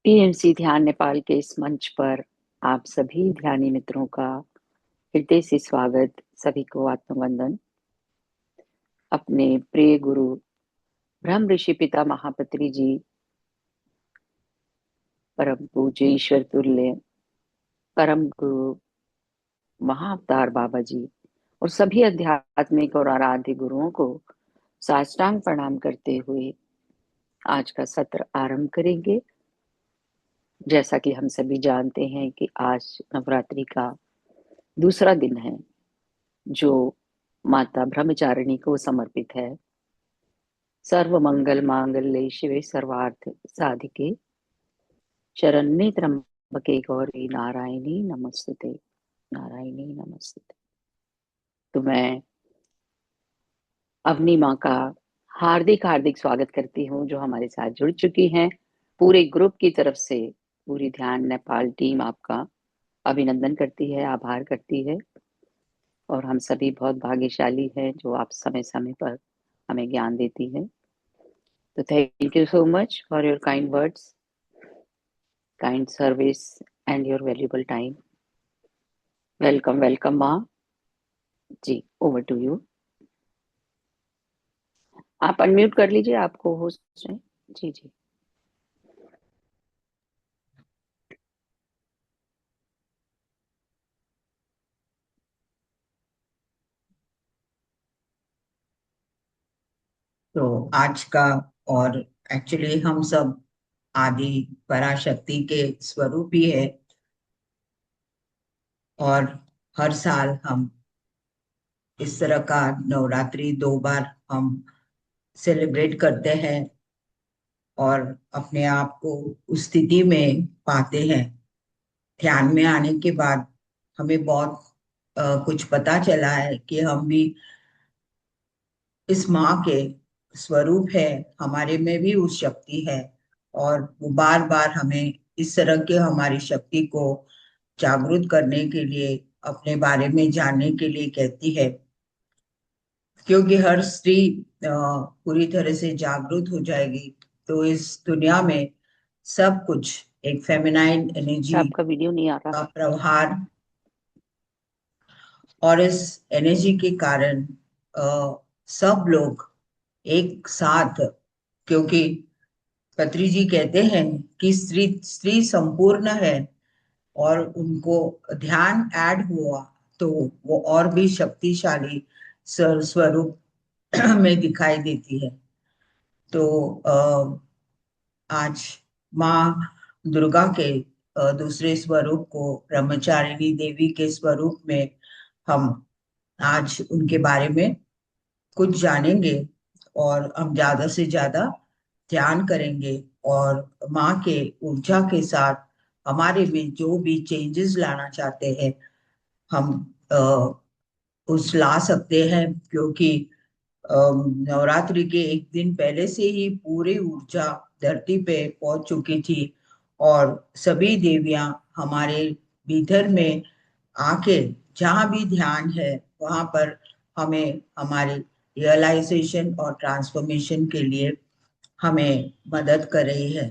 TMC ध्यान नेपाल के इस मंच पर आप सभी ध्यानी मित्रों का हृदय से स्वागत। सभी को आत्मवंदन। अपने प्रिय गुरु ब्रह्म ऋषि पिता महापत्री जी, परम पूज्य ईश्वर तुल्य परम गुरु महाअवतार बाबा जी और सभी आध्यात्मिक और आराध्य गुरुओं को साष्टांग प्रणाम करते हुए आज का सत्र आरंभ करेंगे। जैसा कि हम सभी जानते हैं कि आज नवरात्रि का दूसरा दिन है, जो माता ब्रह्मचारिणी को समर्पित है। सर्व मंगल मांगल्ये शिवे सर्वार्थ साधिके शरण्ये त्र्यंबके गौरी नारायणी नमस्तुते, नारायणी नमस्तुते। तो मैं अवनी माँ का हार्दिक हार्दिक स्वागत करती हूँ, जो हमारे साथ जुड़ चुकी हैं। पूरे ग्रुप की तरफ से पूरी ध्यान नेपाल टीम आपका अभिनंदन करती है, आभार करती है। और हम सभी बहुत भाग्यशाली हैं जो आप समय समय पर हमें ज्ञान देती है। तो thank you so much for your kind words, kind service and your valuable time. Welcome माँ जी, over to you. आप अनम्यूट कर लीजिए, आपको होस्ट हैं। जी जी। तो आज का और एक्चुअली हम सब आदि पराशक्ति के स्वरूप ही है। और हर साल हम इस तरह का नवरात्रि 2 बार हम सेलिब्रेट करते हैं और अपने आप को उस स्थिति में पाते हैं। ध्यान में आने के बाद हमें बहुत कुछ पता चला है कि हम भी इस माँ के स्वरूप है, हमारे में भी उस शक्ति है। और वो बार बार हमें इस तरह के हमारी शक्ति को जागरूक करने के लिए, अपने बारे में जानने के लिए कहती है। क्योंकि हर स्त्री पूरी तरह से जागरूक हो जाएगी तो इस दुनिया में सब कुछ एक फेमिनाइन अच्छा, एनर्जी आपका वीडियो नहीं आ रहा। का प्रभार, और इस एनर्जी के कारण सब लोग एक साथ, क्योंकि पत्री जी कहते हैं कि स्त्री स्त्री संपूर्ण है और उनको ध्यान ऐड हुआ तो वो और भी शक्तिशाली स्वरूप में दिखाई देती है। तो आज माँ दुर्गा के दूसरे स्वरूप को ब्रह्मचारिणी देवी के स्वरूप में हम आज उनके बारे में कुछ जानेंगे और हम ज्यादा से ज्यादा ध्यान करेंगे और माँ के ऊर्जा के साथ हमारे में जो भी चेंजेस लाना चाहते हैं हम उस ला सकते हैं। क्योंकि नवरात्रि के एक दिन पहले से ही पूरी ऊर्जा धरती पे पहुंच चुकी थी और सभी देवियां हमारे भीतर में आके जहाँ भी ध्यान है वहां पर हमें हमारे रियलाइजेशन और ट्रांसफॉर्मेशन के लिए हमें मदद कर रही है।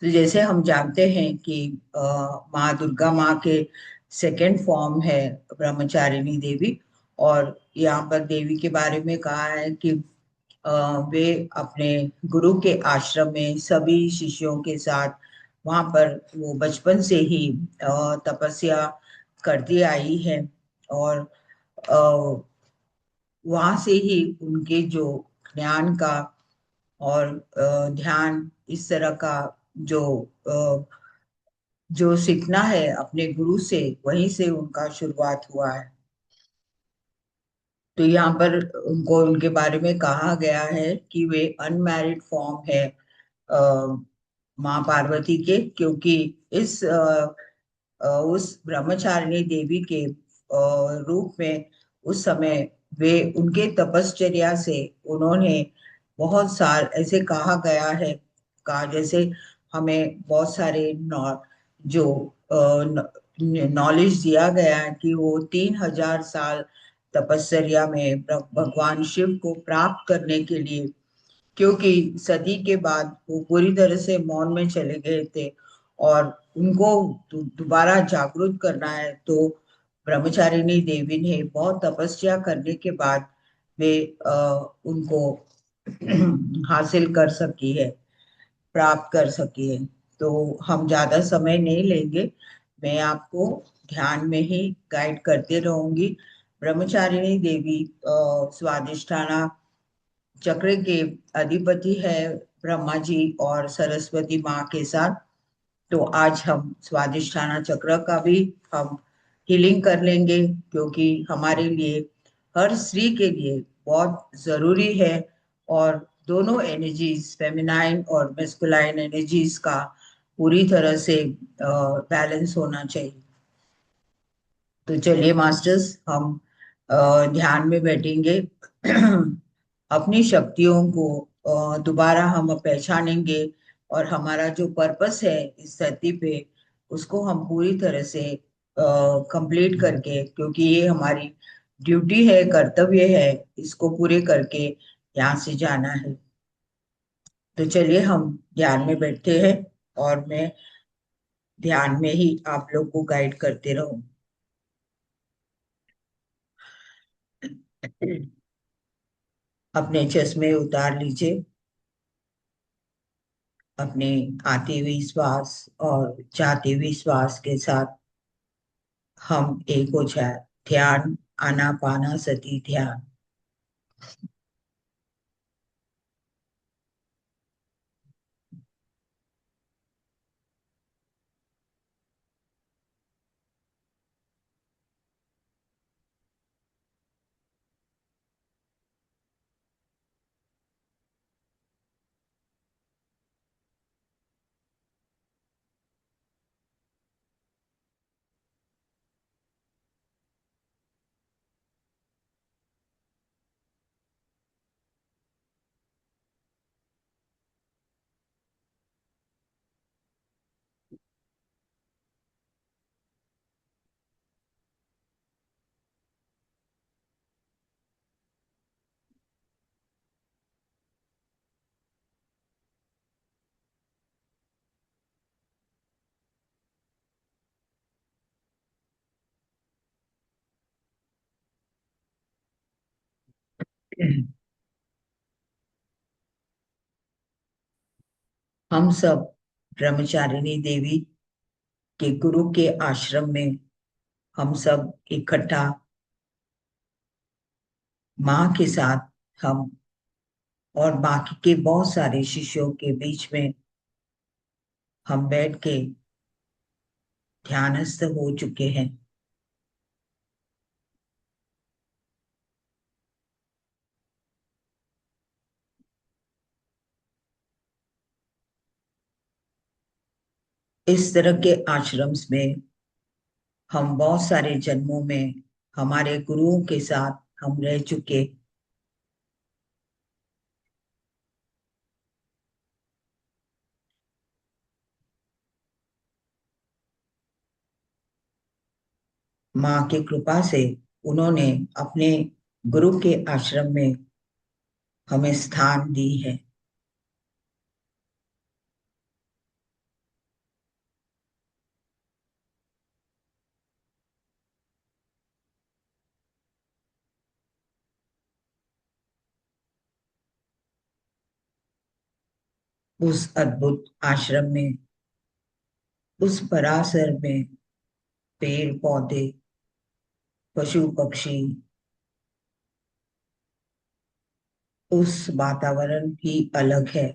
तो जैसे हम जानते हैं कि माँ दुर्गा माँ के सेकंड फॉर्म है ब्रह्मचारिणी देवी। और यहाँ पर देवी के बारे में कहा है कि वे अपने गुरु के आश्रम में सभी शिष्यों के साथ वहां पर वो बचपन से ही तपस्या करती आई है। और वहां से ही उनके जो ज्ञान का और ध्यान इस तरह का जो जो सीखना है अपने गुरु से, वहीं से उनका शुरुआत हुआ है। तो यहाँ पर उनको उनके बारे में कहा गया है कि वे अनमैरिड फॉर्म है अ, माँ पार्वती के। क्योंकि इस उस ब्रह्मचारिणी देवी के रूप में उस समय वे उनके तपश्चर्या से उन्होंने बहुत साल, ऐसे कहा गया है का जैसे हमें बहुत सारे जो नॉलेज दिया गया है कि वो 3,000 साल तपस्या में भगवान शिव को प्राप्त करने के लिए क्योंकि सती के बाद वो पूरी तरह से मौन में चले गए थे, और उनको दोबारा जागरूक करना है, तो ब्रह्मचारिणी देवी ने बहुत तपस्या करने के बाद वे उनको हासिल कर सकी है, प्राप्त कर सकी है। तो हम ज्यादा समय नहीं लेंगे, मैं आपको ध्यान में ही गाइड करते रहूंगी। ब्रह्मचारिणी देवी स्वादिष्ठाना चक्र के अधिपति है, ब्रह्मा जी और सरस्वती माँ के साथ। तो आज हम स्वादिष्ठाना चक्र का भी हम हीलिंग कर लेंगे, क्योंकि हमारे लिए, हर स्त्री के लिए बहुत जरूरी है। और दोनों एनर्जीज, फेमिनाइन और मेस्कुलाइन एनर्जीज का पूरी तरह से बैलेंस होना चाहिए। तो चलिए मास्टर्स, हम ध्यान में बैठेंगे। अपनी शक्तियों को दोबारा हम पहचानेंगे, और हमारा जो पर्पस है इस धरती पे, उसको हम पूरी तरह से कंप्लीट करके, क्योंकि ये हमारी ड्यूटी है, कर्तव्य है, इसको पूरे करके यहाँ से जाना है। तो चलिए हम ध्यान में बैठते हैं, और मैं ध्यान में ही आप लोग को गाइड करते रहूं। अपने चश्मे उतार लीजिए। अपने आते हुए श्वास और जाते हुए श्वास के साथ हम एक हो जाए। ध्यान, आनापाना सती ध्यान। हम सब ब्रह्मचारिणी देवी के गुरु के आश्रम में, हम सब इकट्ठा माँ के साथ, हम और बाकी के बहुत सारे शिष्यों के बीच में हम बैठ के ध्यानस्थ हो चुके हैं। इस तरह के आश्रम्स में हम बहुत सारे जन्मों में हमारे गुरुओं के साथ हम रह चुके। माँ की कृपा से उन्होंने अपने गुरु के आश्रम में हमें स्थान दी है। उस अद्भुत आश्रम में, उस परासर में पेड़ पौधे, पशु पक्षी, उस वातावरण ही अलग है।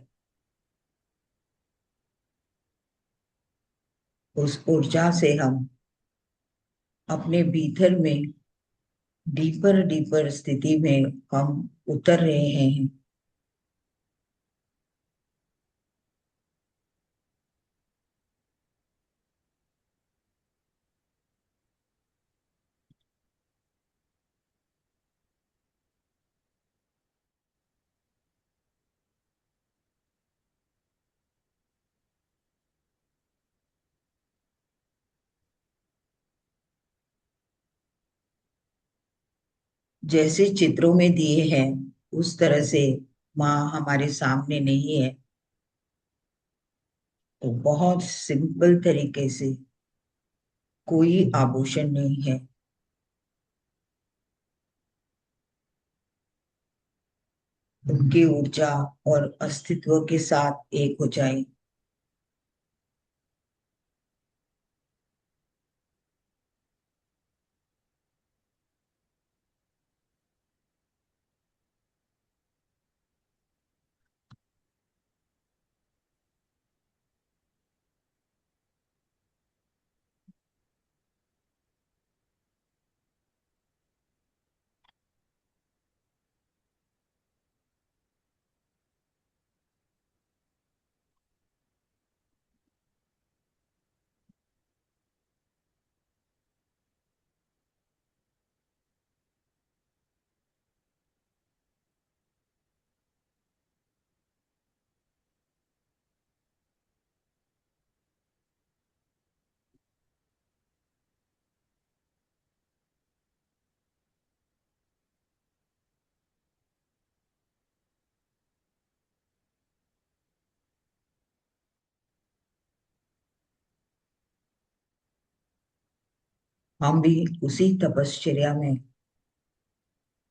उस ऊर्जा से हम अपने भीतर में डीपर डीपर स्थिति में हम उतर रहे हैं। जैसे चित्रों में दिए हैं, उस तरह से माँ हमारे सामने नहीं है, तो बहुत सिंपल तरीके से, कोई आभूषण नहीं है, उनकी ऊर्जा और अस्तित्व के साथ एक हो जाए। हम भी उसी तपश्चर्या में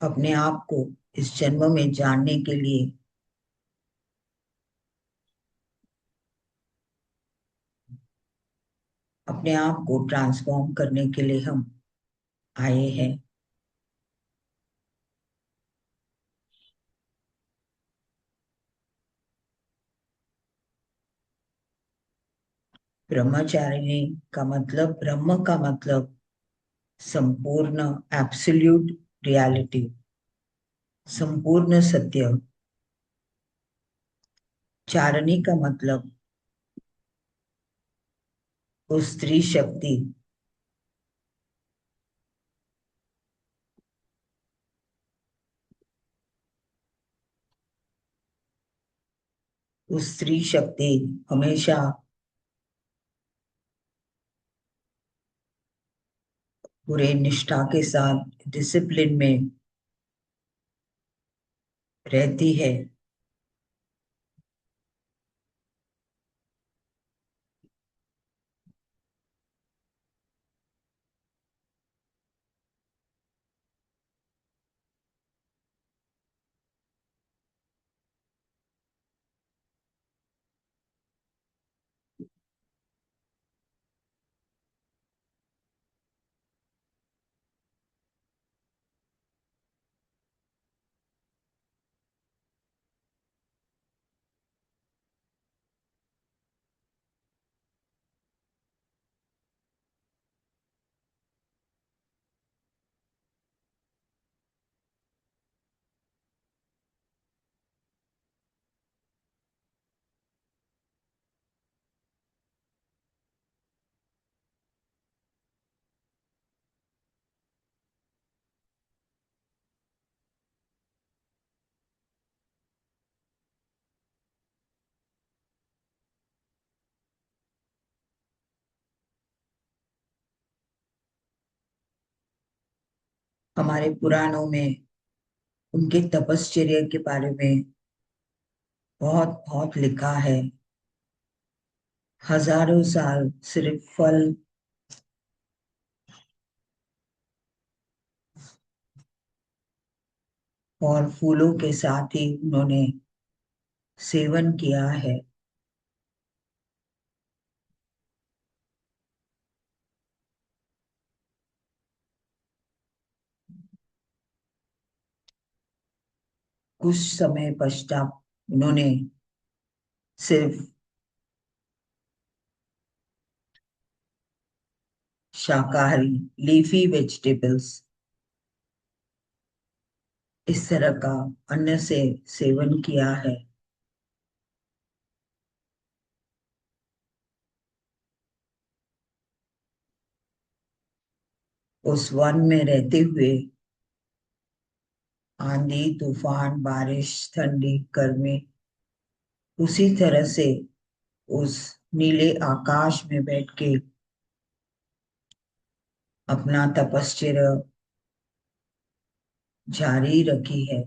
अपने आप को इस जन्म में जानने के लिए, अपने आप को ट्रांसफॉर्म करने के लिए हम आए हैं। ब्रह्मचारिणी का मतलब, ब्रह्म का मतलब संपूर्ण, एब्सोल्यूट रियलिटी, संपूर्ण सत्य। चारणी का मतलब उस स्त्री शक्ति, उस स्त्री शक्ति हमेशा पूरे निष्ठा के साथ डिसिप्लिन में रहती है। हमारे पुराणों में उनके तपश्चर्या के बारे में बहुत बहुत लिखा है। हजारों साल सिर्फ फल और फूलों के साथ ही उन्होंने सेवन किया है। कुछ समय पश्चात उन्होंने सिर्फ शाकाहारी, लीफी वेजिटेबल्स, इस तरह का अन्न से सेवन किया है। उस वन में रहते हुए आंधी तूफान, बारिश, ठंडी, गर्मी, उसी तरह से उस नीले आकाश में बैठ के अपना तपश्चर्या जारी रखी है।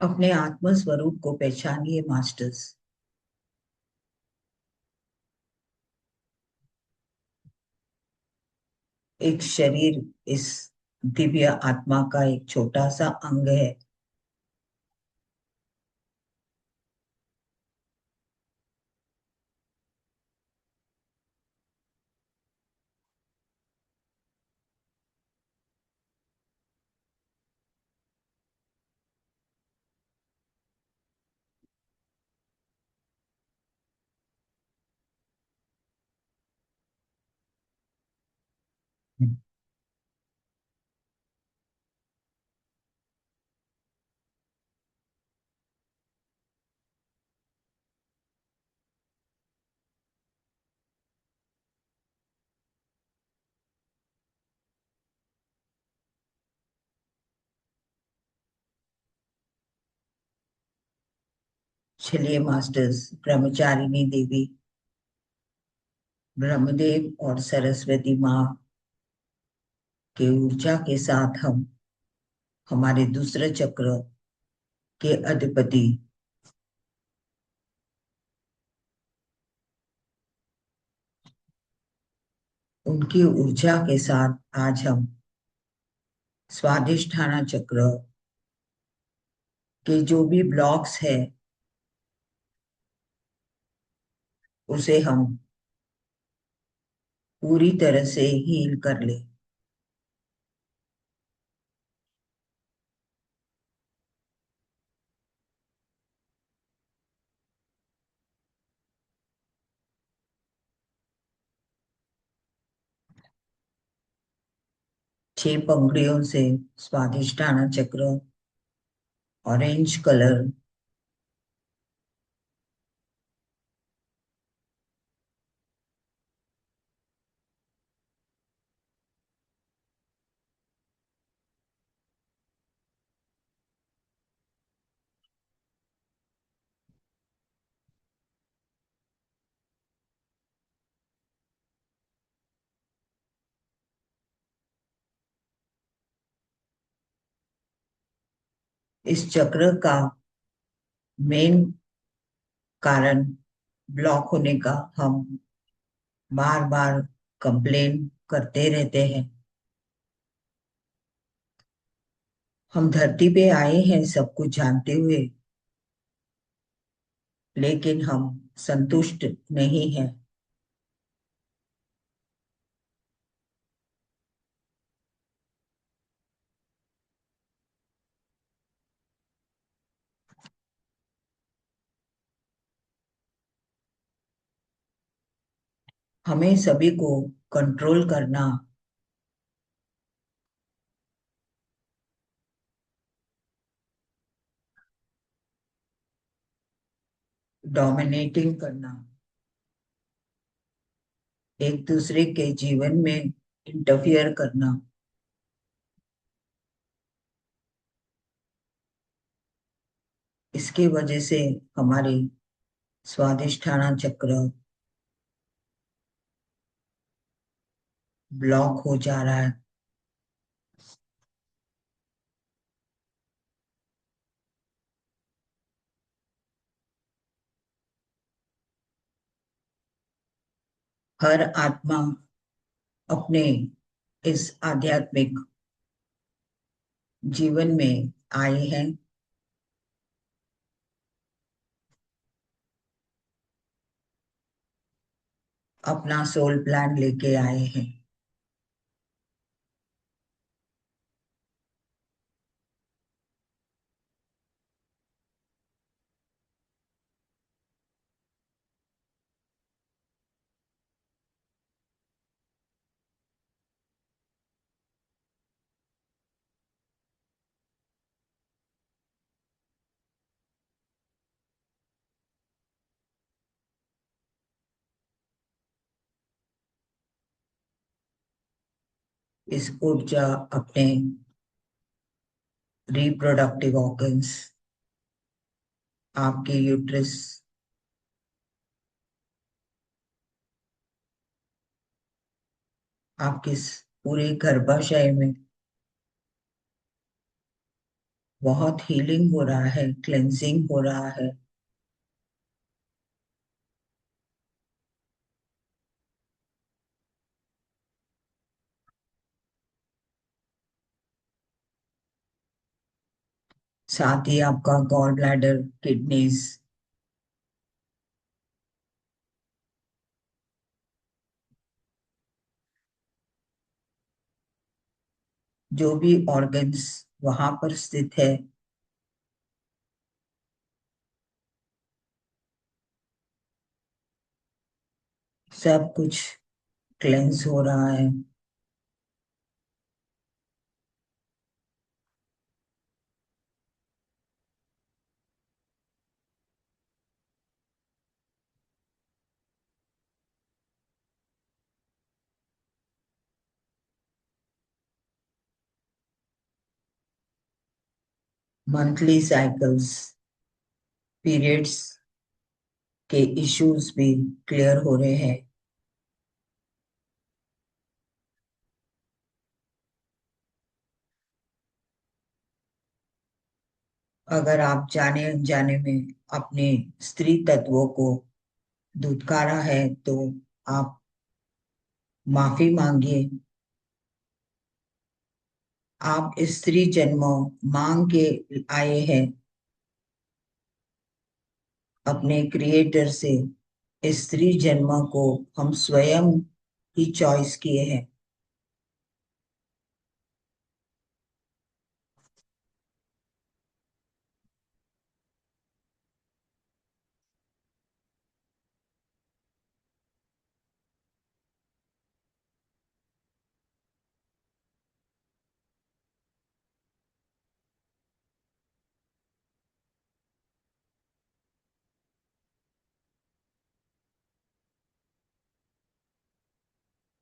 अपने आत्म स्वरूप को पहचानिए मास्टर्स। एक शरीर इस दिव्य आत्मा का एक छोटा सा अंग है। चलिए मास्टर्स, ब्रह्मचारिणी देवी, ब्रह्मदेव और सरस्वती माँ के ऊर्जा के साथ हम हमारे दूसरे चक्र के अधिपति, उनकी ऊर्जा के साथ आज हम स्वादिष्ठाना चक्र के जो भी ब्लॉक्स है उसे हम पूरी तरह से हील कर ले। 6 पंखुड़ियों से स्वादिष्ठाना चक्र ऑरेंज कलर इस चक्र का मेन कारण ब्लॉक होने का हम बार बार कंप्लेन करते रहते हैं। हम धरती पे आए हैं सब कुछ जानते हुए, लेकिन हम संतुष्ट नहीं हैं। हमें सभी को कंट्रोल करना, डोमिनेटिंग करना, एक दूसरे के जीवन में इंटरफियर करना, इसके वजह से हमारी स्वादिष्ठाना चक्र ब्लॉक हो जा रहा है। हर आत्मा अपने इस आध्यात्मिक जीवन में आए हैं, अपना सोल प्लान लेके आए हैं। इस ऊर्जा अपने रिप्रोडक्टिव ऑर्गन्स, आपके यूट्रस, आपके पूरे गर्भाशय में बहुत हीलिंग हो रहा है, क्लेंजिंग हो रहा है। साथ ही आपका गॉल ब्लैडर, किडनीज, जो भी ऑर्गन्स वहां पर स्थित है, सब कुछ क्लेंस हो रहा है। मंथली साइकिल्स, पीरियड्स के इश्यूज भी क्लियर हो रहे हैं। अगर आप जाने अनजाने में अपने स्त्री तत्वों को धुतकारा है तो आप माफी मांगिए। आप स्त्री जन्म मांग के आए हैं अपने क्रिएटर से। स्त्री जन्म को हम स्वयं ही चॉइस किए हैं।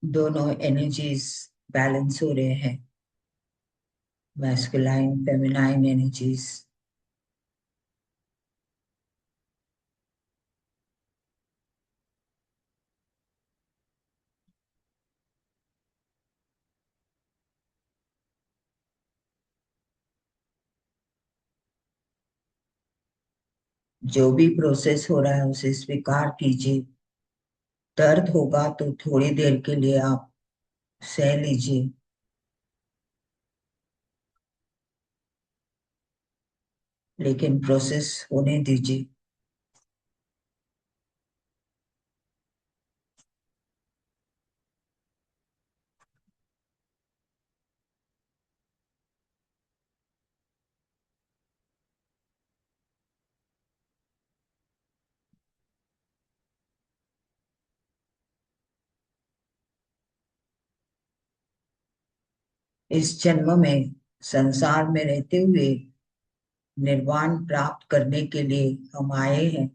दोनों एनर्जीज बैलेंस हो रहे हैं, मैस्कुलाइन फेमिनाइन एनर्जीज। जो भी प्रोसेस हो रहा है उसे स्वीकार कीजिए। दर्द होगा तो थोड़ी देर के लिए आप सह लीजिए, लेकिन प्रोसेस होने दीजिए। इस जन्म में संसार में रहते हुए निर्वाण प्राप्त करने के लिए हम आए हैं।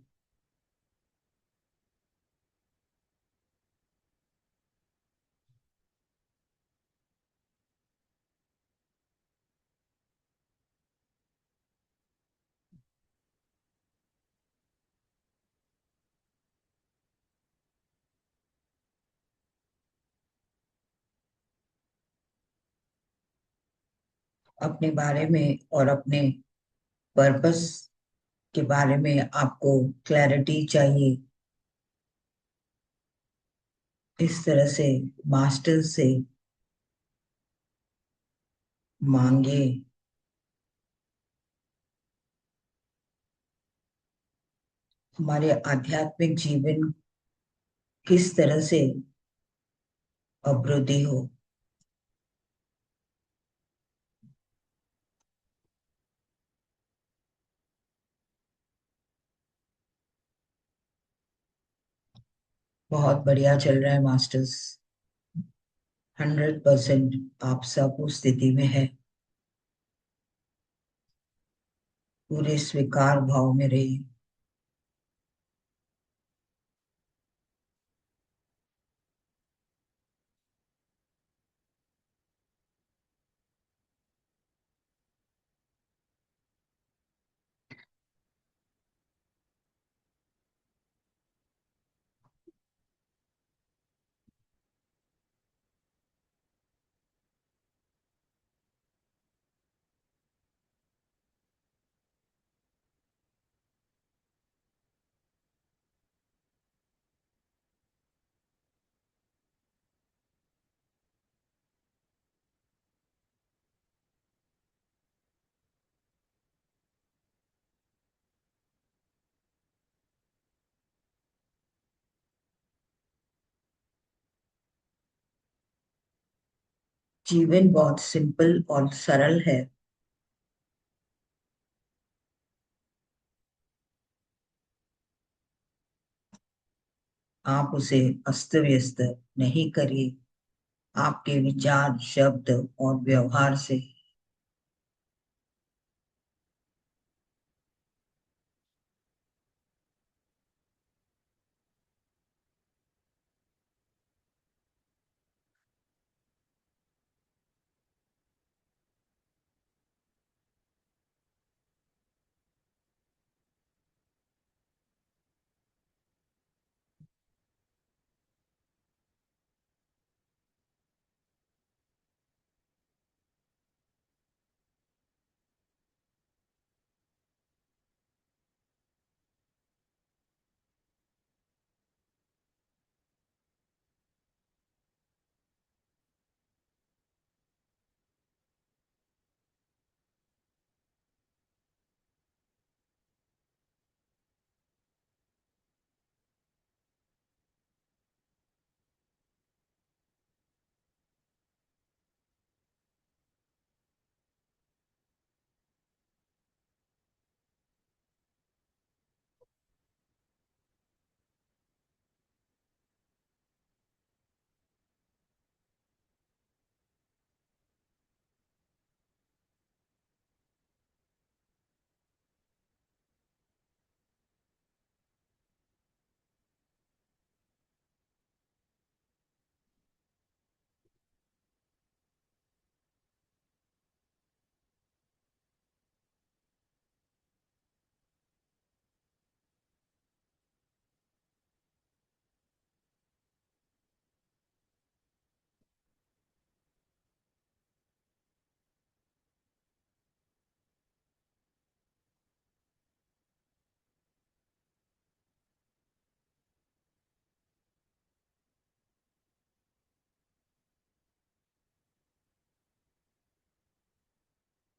अपने बारे में और अपने पर्पस के बारे में आपको क्लैरिटी चाहिए। इस तरह से मास्टर से मांगे। हमारे आध्यात्मिक जीवन किस तरह से अवरुद्धि हो। बहुत बढ़िया चल रहा है मास्टर्स। 100% आप सब उस स्थिति में है। पूरे स्वीकार भाव में रहिए। जीवन बहुत सिंपल और सरल है। आप उसे अस्त व्यस्त नहीं करिए, आपके विचार, शब्द और व्यवहार से।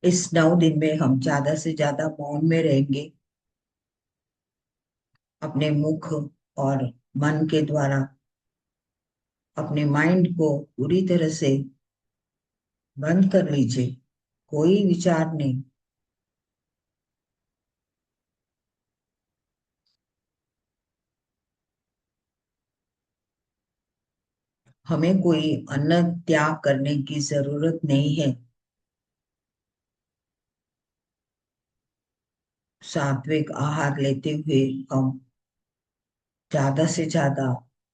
इस 9 दिन में हम ज्यादा से ज्यादा मौन में रहेंगे, अपने मुख और मन के द्वारा अपने माइंड को पूरी तरह से बंद कर लीजिए। कोई विचार नहीं। हमें कोई अन्न त्याग करने की जरूरत नहीं है। सात्विक आहार लेते हुए हम ज्यादा से ज्यादा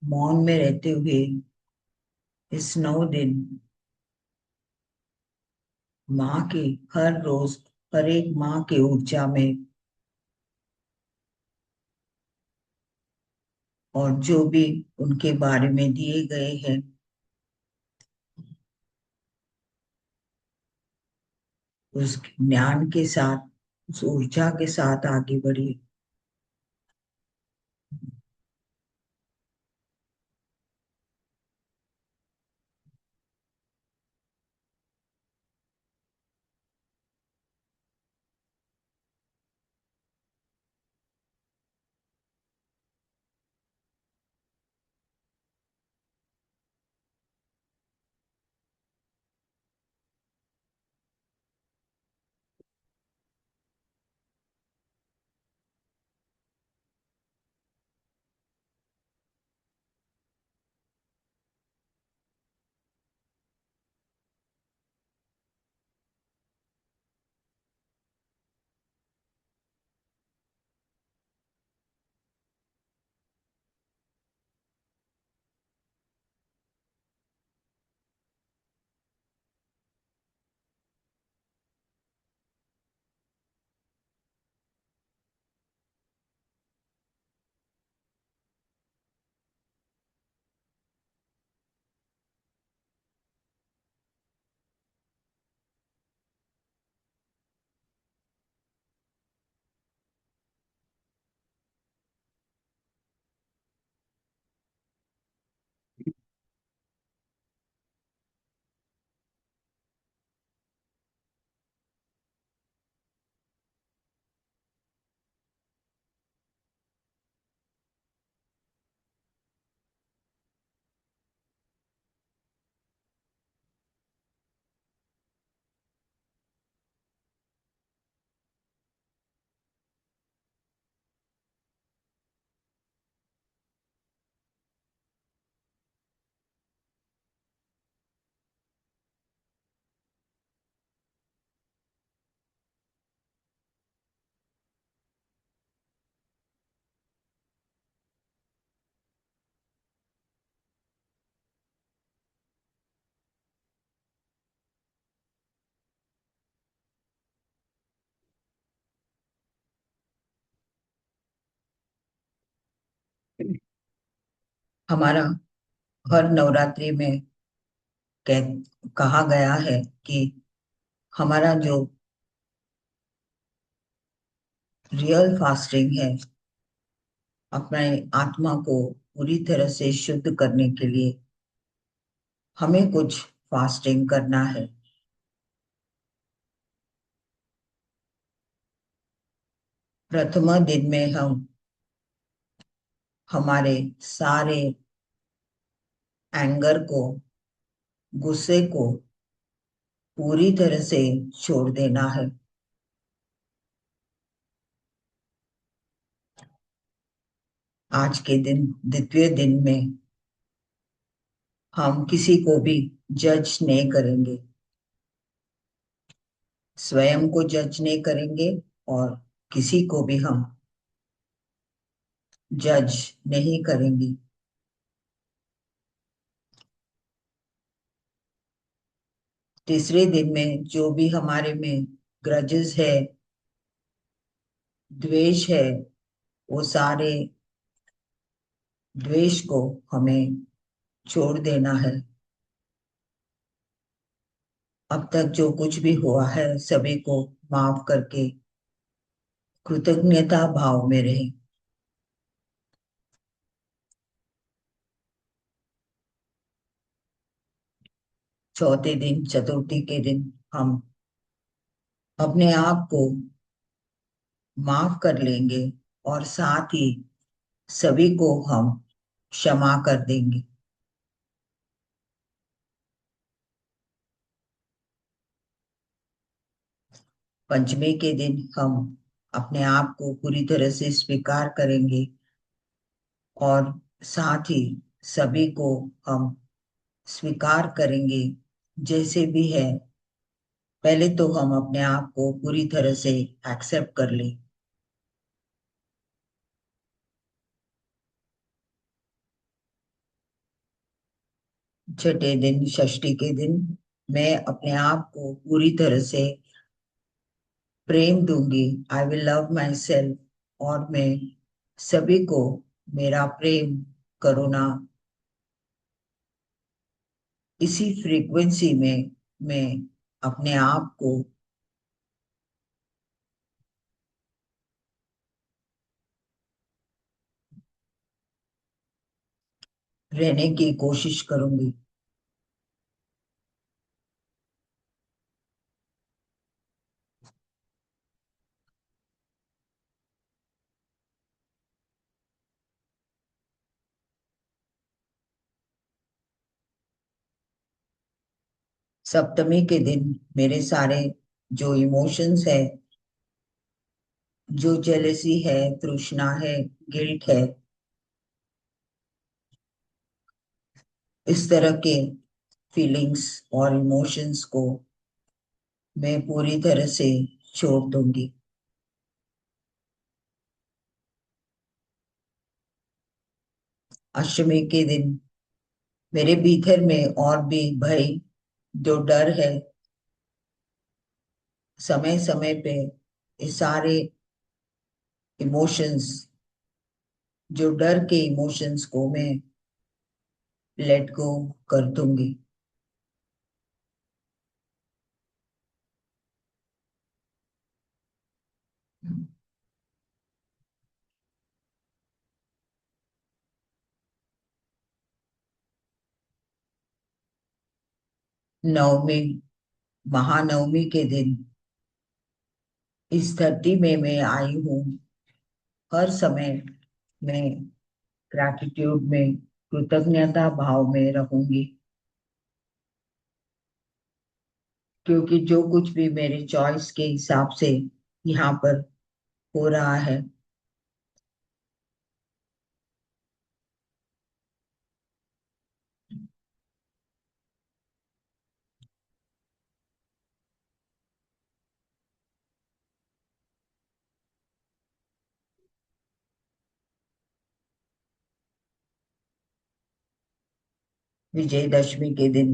मौन में रहते हुए इस 9 दिन माँ की, हर रोज हर एक माँ की ऊर्जा में, और जो भी उनके बारे में दिए गए हैं उस ज्ञान के साथ, उस ऊर्जा के साथ आगे बढ़िए। हमारा हर नवरात्रि में कह कहा गया है कि हमारा जो रियल फास्टिंग है, अपने आत्मा को पूरी तरह से शुद्ध करने के लिए हमें कुछ फास्टिंग करना है। प्रथम दिन में हम हमारे सारे एंगर को, गुस्से को पूरी तरह से छोड़ देना है। आज के दिन, द्वितीय दिन में, हम किसी को भी जज नहीं करेंगे, स्वयं को जज नहीं करेंगे और किसी को भी हम जज नहीं करेंगे। तीसरे दिन में जो भी हमारे में ग्रजेस है, द्वेष है, वो सारे द्वेष को हमें छोड़ देना है। अब तक जो कुछ भी हुआ है सभी को माफ करके कृतज्ञता भाव में रहे। चौथे दिन, चतुर्थी के दिन, हम अपने आप को माफ कर लेंगे और साथ ही सभी को हम क्षमा कर देंगे। पंचमी के दिन हम अपने आप को पूरी तरह से स्वीकार करेंगे और साथ ही सभी को हम स्वीकार करेंगे जैसे भी है। पहले तो हम अपने आप को पूरी तरह से एक्सेप्ट कर लें। छठे दिन, षष्ठी के दिन, मैं अपने आप को पूरी तरह से प्रेम दूंगी। I will love my self और मैं सभी को मेरा प्रेम, करुणा, इसी फ्रीक्वेंसी में मैं अपने आप को रहने की कोशिश करूंगी। सप्तमी के दिन मेरे सारे जो इमोशंस है, जो जेलसी है, तृष्णा है, गिल्ट है, इस तरह के फीलिंग्स और इमोशंस को मैं पूरी तरह से छोड़ दूंगी। अष्टमी के दिन मेरे भीतर में और भी भय, जो डर है, समय समय पे ये सारे इमोशंस, जो डर के इमोशंस को मैं लेट गो कर दूंगी। नवमी, महानवमी के दिन इस धरती में मैं आई हूँ। हर समय मैं ग्रैटिट्यूड में, कृतज्ञता भाव में रहूंगी, क्योंकि जो कुछ भी मेरे चॉइस के हिसाब से यहाँ पर हो रहा है, विजयदशमी के दिन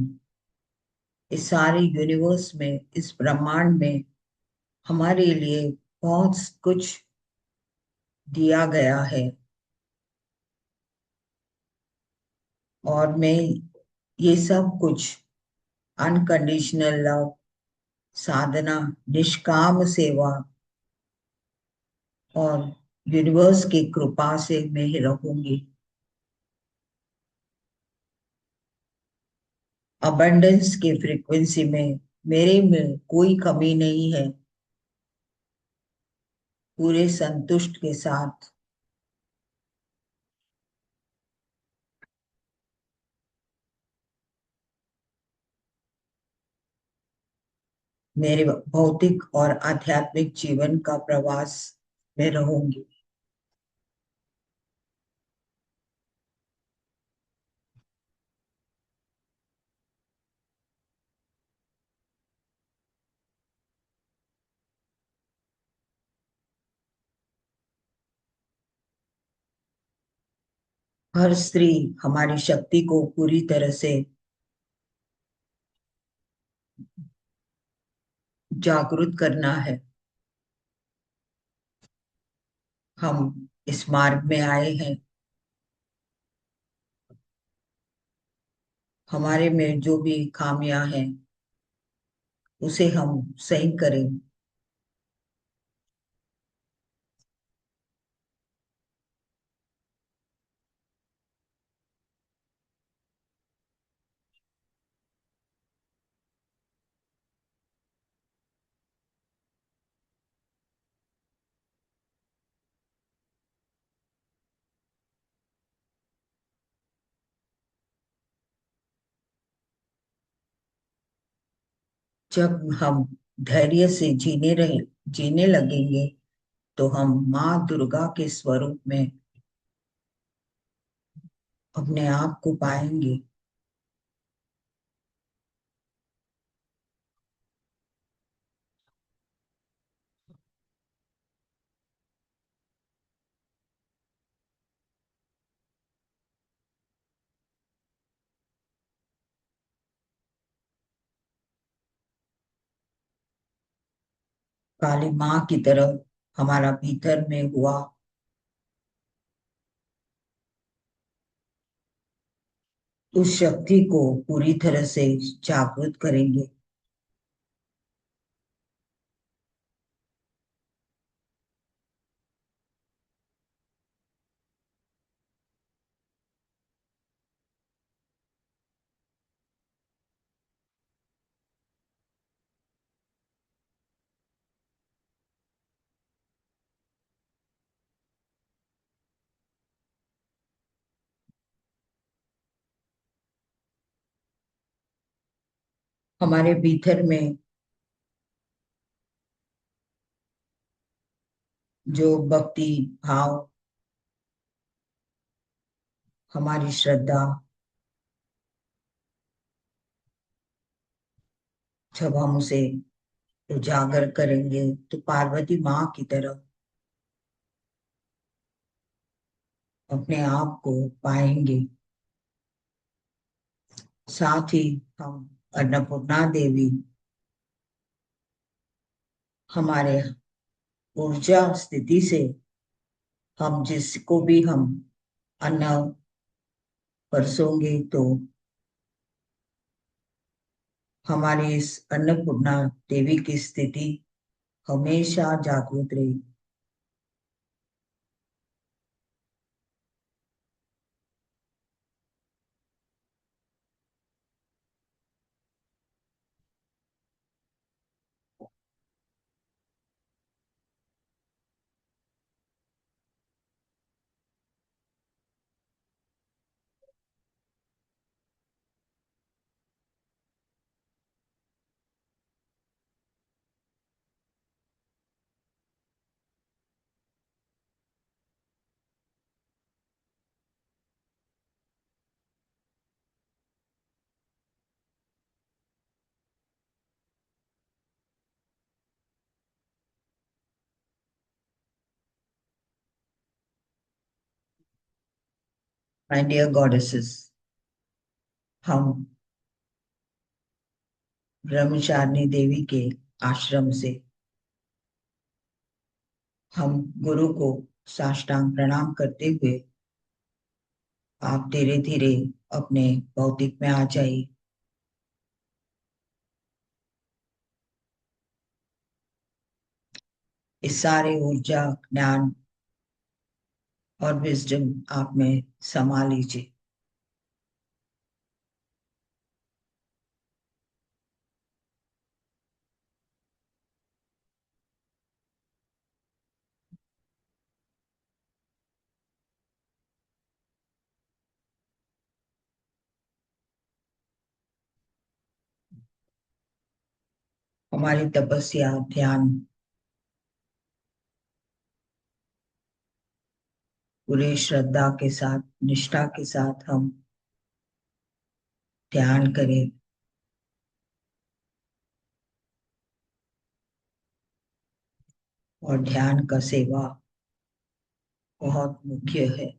इस सारे यूनिवर्स में, इस ब्रह्मांड में हमारे लिए बहुत कुछ दिया गया है। और मैं ये सब कुछ अनकंडीशनल लव, साधना, निष्काम सेवा और यूनिवर्स की कृपा से मैं ही रहूंगी। अबंडेंस की फ्रीक्वेंसी में मेरे में कोई कमी नहीं है। पूरे संतुष्ट के साथ मेरे भौतिक और आध्यात्मिक जीवन का प्रवास में रहूंगी। हर स्त्री हमारी शक्ति को पूरी तरह से जागृत करना है। हम इस मार्ग में आए हैं। हमारे में जो भी खामियां हैं उसे हम सही करें। जब हम धैर्य से जीने लगेंगे तो हम माँ दुर्गा के स्वरूप में अपने आप को पाएंगे। काली माँ की तरह हमारा भीतर में हुआ उस शक्ति को पूरी तरह से जागृत करेंगे। हमारे भीतर में जो भक्ति भाव, हमारी श्रद्धा, जब हम उसे उजागर करेंगे तो पार्वती माँ की तरह अपने आप को पाएंगे। साथ ही हम अन्नपूर्णा देवी, हमारे ऊर्जा स्थिति से हम जिसको भी हम अन्न परसोंगे तो हमारी इस अन्नपूर्णा देवी की स्थिति हमेशा जागृत रही। माय डियर गॉडेसेस, हम ब्रह्मचारिणी देवी के आश्रम से हम गुरु को साष्टांग प्रणाम करते हुए आप धीरे धीरे अपने भौतिक में आ जाइए। इस सारे ऊर्जा, ज्ञान और विजडम आप में समा लीजिए। हमारी तपस्या, ध्यान पूरे श्रद्धा के साथ, निष्ठा के साथ हम ध्यान करें। और ध्यान का सेवा बहुत मुख्य है।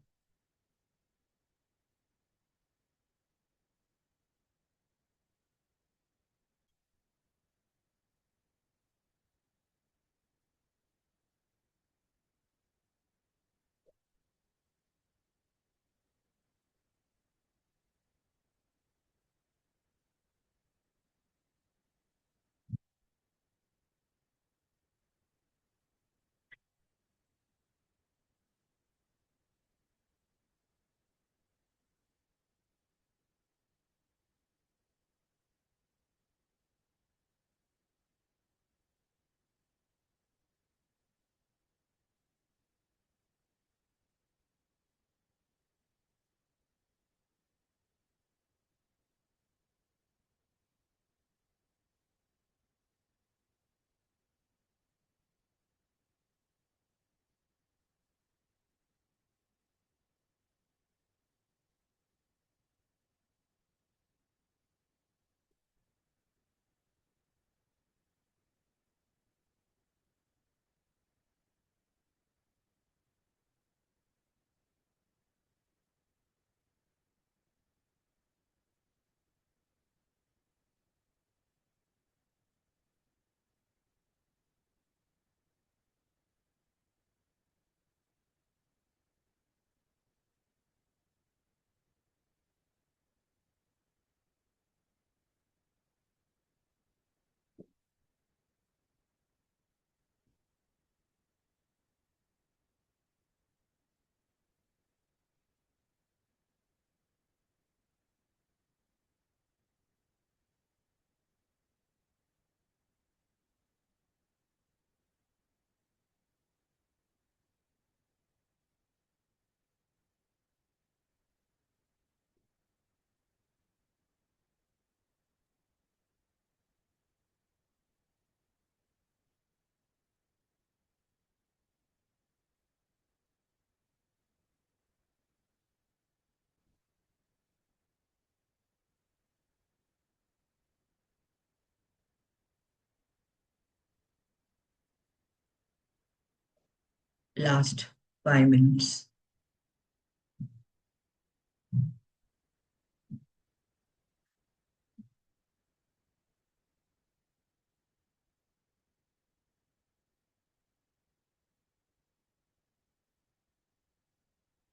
Last 5 minutes.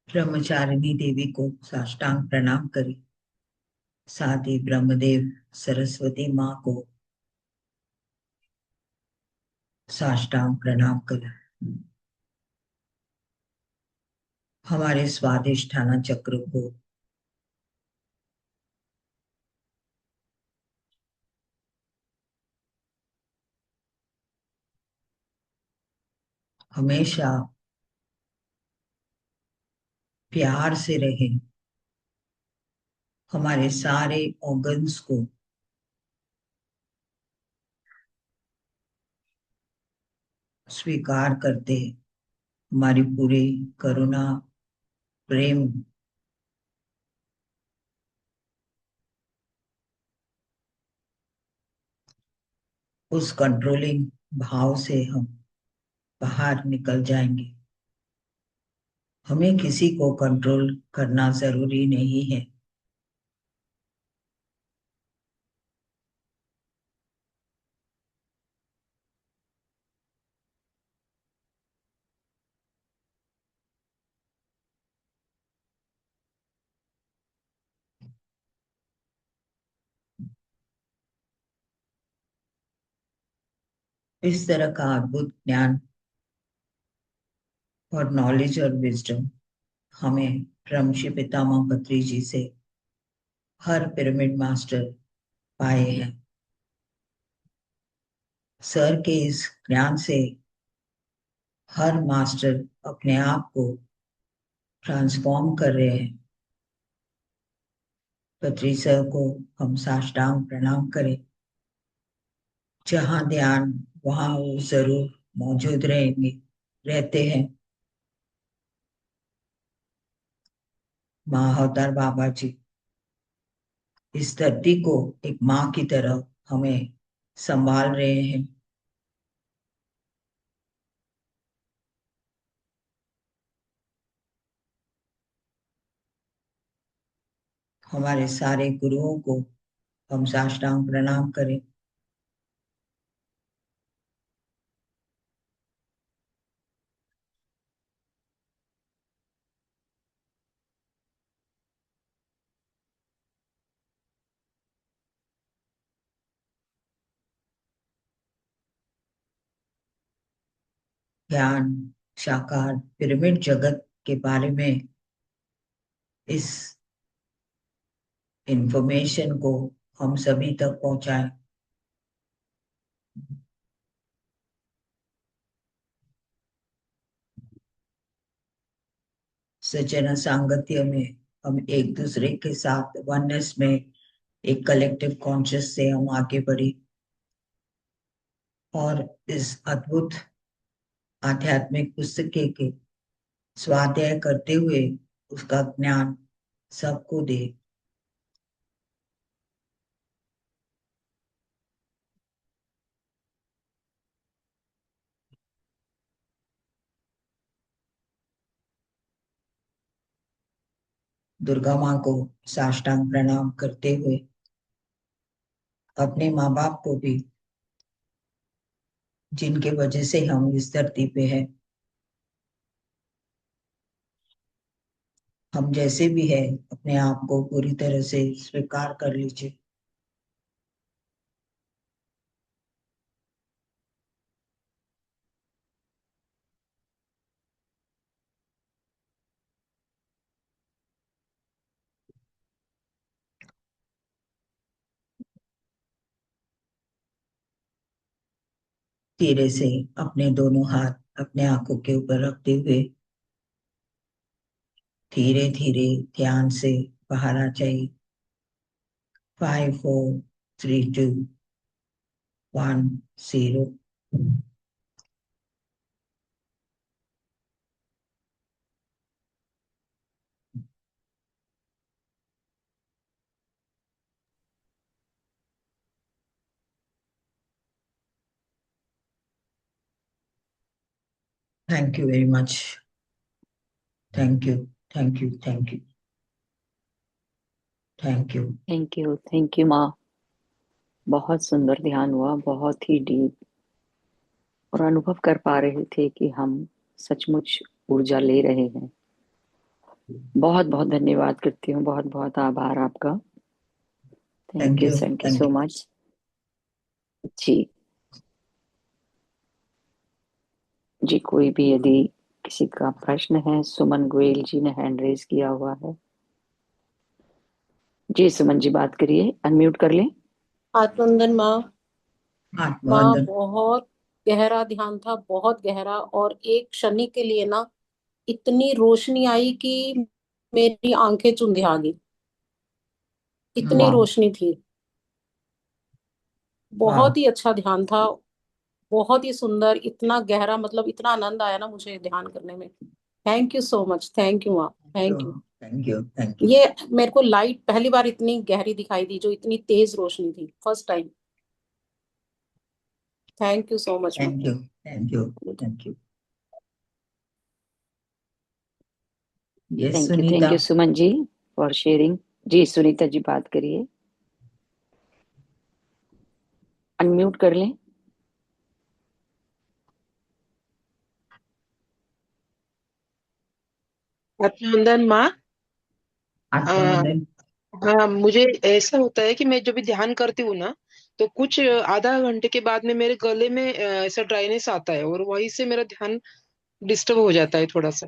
ब्रह्मचारिणी देवी को साष्टांग प्रणाम करें। साथ ही ब्रह्मदेव, सरस्वती माँ को साष्टांग प्रणाम करें। हमारे स्वादिष्ठाना चक्र को हमेशा प्यार से रहे। हमारे सारे ऑर्गन्स को स्वीकार करते, हमारी पूरी करुणा, प्रेम, उस कंट्रोलिंग भाव से हम बाहर निकल जाएंगे। हमें किसी को कंट्रोल करना जरूरी नहीं है। इस तरह का अद्भुत ज्ञान और नॉलेज और विजडम हमें ब्रह्मर्षि पितामह बद्री जी से हर पिरामिड मास्टर पाए हैं। सर के इस ज्ञान से हर मास्टर अपने आप को ट्रांसफॉर्म कर रहे हैं। बद्री सर को हम साष्टांग प्रणाम करें। जहाँ ध्यान वहाँ वो जरूर मौजूद रहेंगे, रहते हैं। माँ अवतार बाबा जी इस धरती को एक माँ की तरह हमें संभाल रहे हैं। हमारे सारे गुरुओं को हम साष्टांग प्रणाम करें। ज्ञान साकार पिरामिड जगत के बारे में इस इंफॉर्मेशन को हम सभी तक पहुंचाएं। सज्जन सांगत्य में हम एक दूसरे के साथ वननेस में एक कलेक्टिव कॉन्शियस से हम आगे बढ़े और इस अद्भुत आध्यात्मिक पुस्तक के स्वाध्याय करते हुए उसका ज्ञान सबको दे। दुर्गा माँ को साष्टांग प्रणाम करते हुए अपने माँ बाप को भी, जिनके वजह से हम इस धरती पे हैं। हम जैसे भी हैं अपने आप को पूरी तरह से स्वीकार कर लीजिए। धीरे से अपने दोनों हाथ अपने आंखों के ऊपर रखते हुए धीरे धीरे ध्यान से बाहर आ जाइए। 5 4 3 2 1 0। Thank you very much. Thank you, thank you, thank you, thank you. Thank you माँ। बहुत सुंदर ध्यान हुआ, बहुत ही डीप, और अनुभव कर पा रहे थे कि हम सचमुच ऊर्जा ले रहे हैं। बहुत बहुत धन्यवाद करती हूँ, बहुत बहुत आभार आपका। Thank you, thank you thank so you. Much जी। जी, कोई भी यदि किसी का प्रश्न है, सुमन गोयल जी ने हैंड रेज किया हुआ है। जी सुमन जी, बात करिए, अनम्यूट कर लें। आत्मवंदन माँ। माँ, आत्मवंदन। बहुत गहरा ध्यान था, बहुत गहरा, और एक क्षण के लिए ना इतनी रोशनी आई कि मेरी आंखें चुंधिया गई। इतनी वाह, रोशनी थी। वाह। बहुत ही अच्छा ध्यान था। बहुत ही सुंदर, इतना गहरा, मतलब इतना आनंद आया ना मुझे ध्यान करने में। Thank you so much. Thank you माँ। Thank you. Thank you, thank you, ये मेरे को लाइट पहली बार इतनी गहरी दिखाई दी, जो इतनी तेज रोशनी थी, first time. Thank you so much माँ। Thank you, thank you, thank you. Yes thank Sunita. You Suman ji for sharing. जी सुनीता जी, बात करिए, अनम्यूट कर लें। आत्मवंदन माँ। आ, आत्मवंदन। हाँ, मुझे ऐसा होता है कि मैं जब भी ध्यान करती हूँ ना, तो कुछ आधा घंटे के बाद में मेरे गले में ऐसा ड्राइनेस आता है, और वहीं से मेरा ध्यान डिस्टर्ब हो जाता है थोड़ा सा।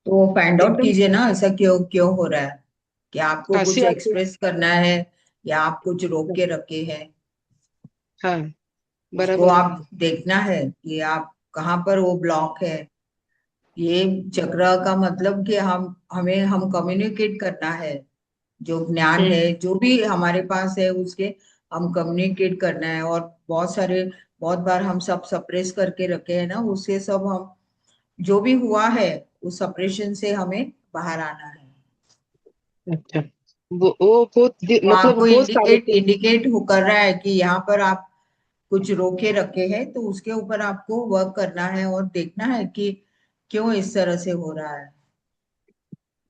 तो फाइंड आउट एकदम कीजिए ना, ऐसा क्यों क्यों हो रहा है। कि आपको खांसी कुछ आती है। एक्सप्रेस करना है या आप कुछ रोक के रखे हैं। हाँ, उसको बराबर है। आप देखना है कि आप कहाँ पर वो ब्लॉक है। ये चक्र का मतलब कि हम कम्युनिकेट करना है। जो ज्ञान है हम्म। जो भी हमारे पास है उसके हम कम्युनिकेट करना है। और बहुत बार हम सब सप्रेस करके रखे हैं ना, उससे सब हम जो भी हुआ है उस सप्रेशन से हमें बाहर आना है। अच्छा, वो बहुत तो मतलब आपको बहुत सारे इंडिकेट इंडिकेट हो कर रहा है कि यहाँ पर आप कुछ रोके रखे हैं, तो उसके ऊपर आपको वर्क करना है और देखना है कि क्यों इस तरह से हो रहा है।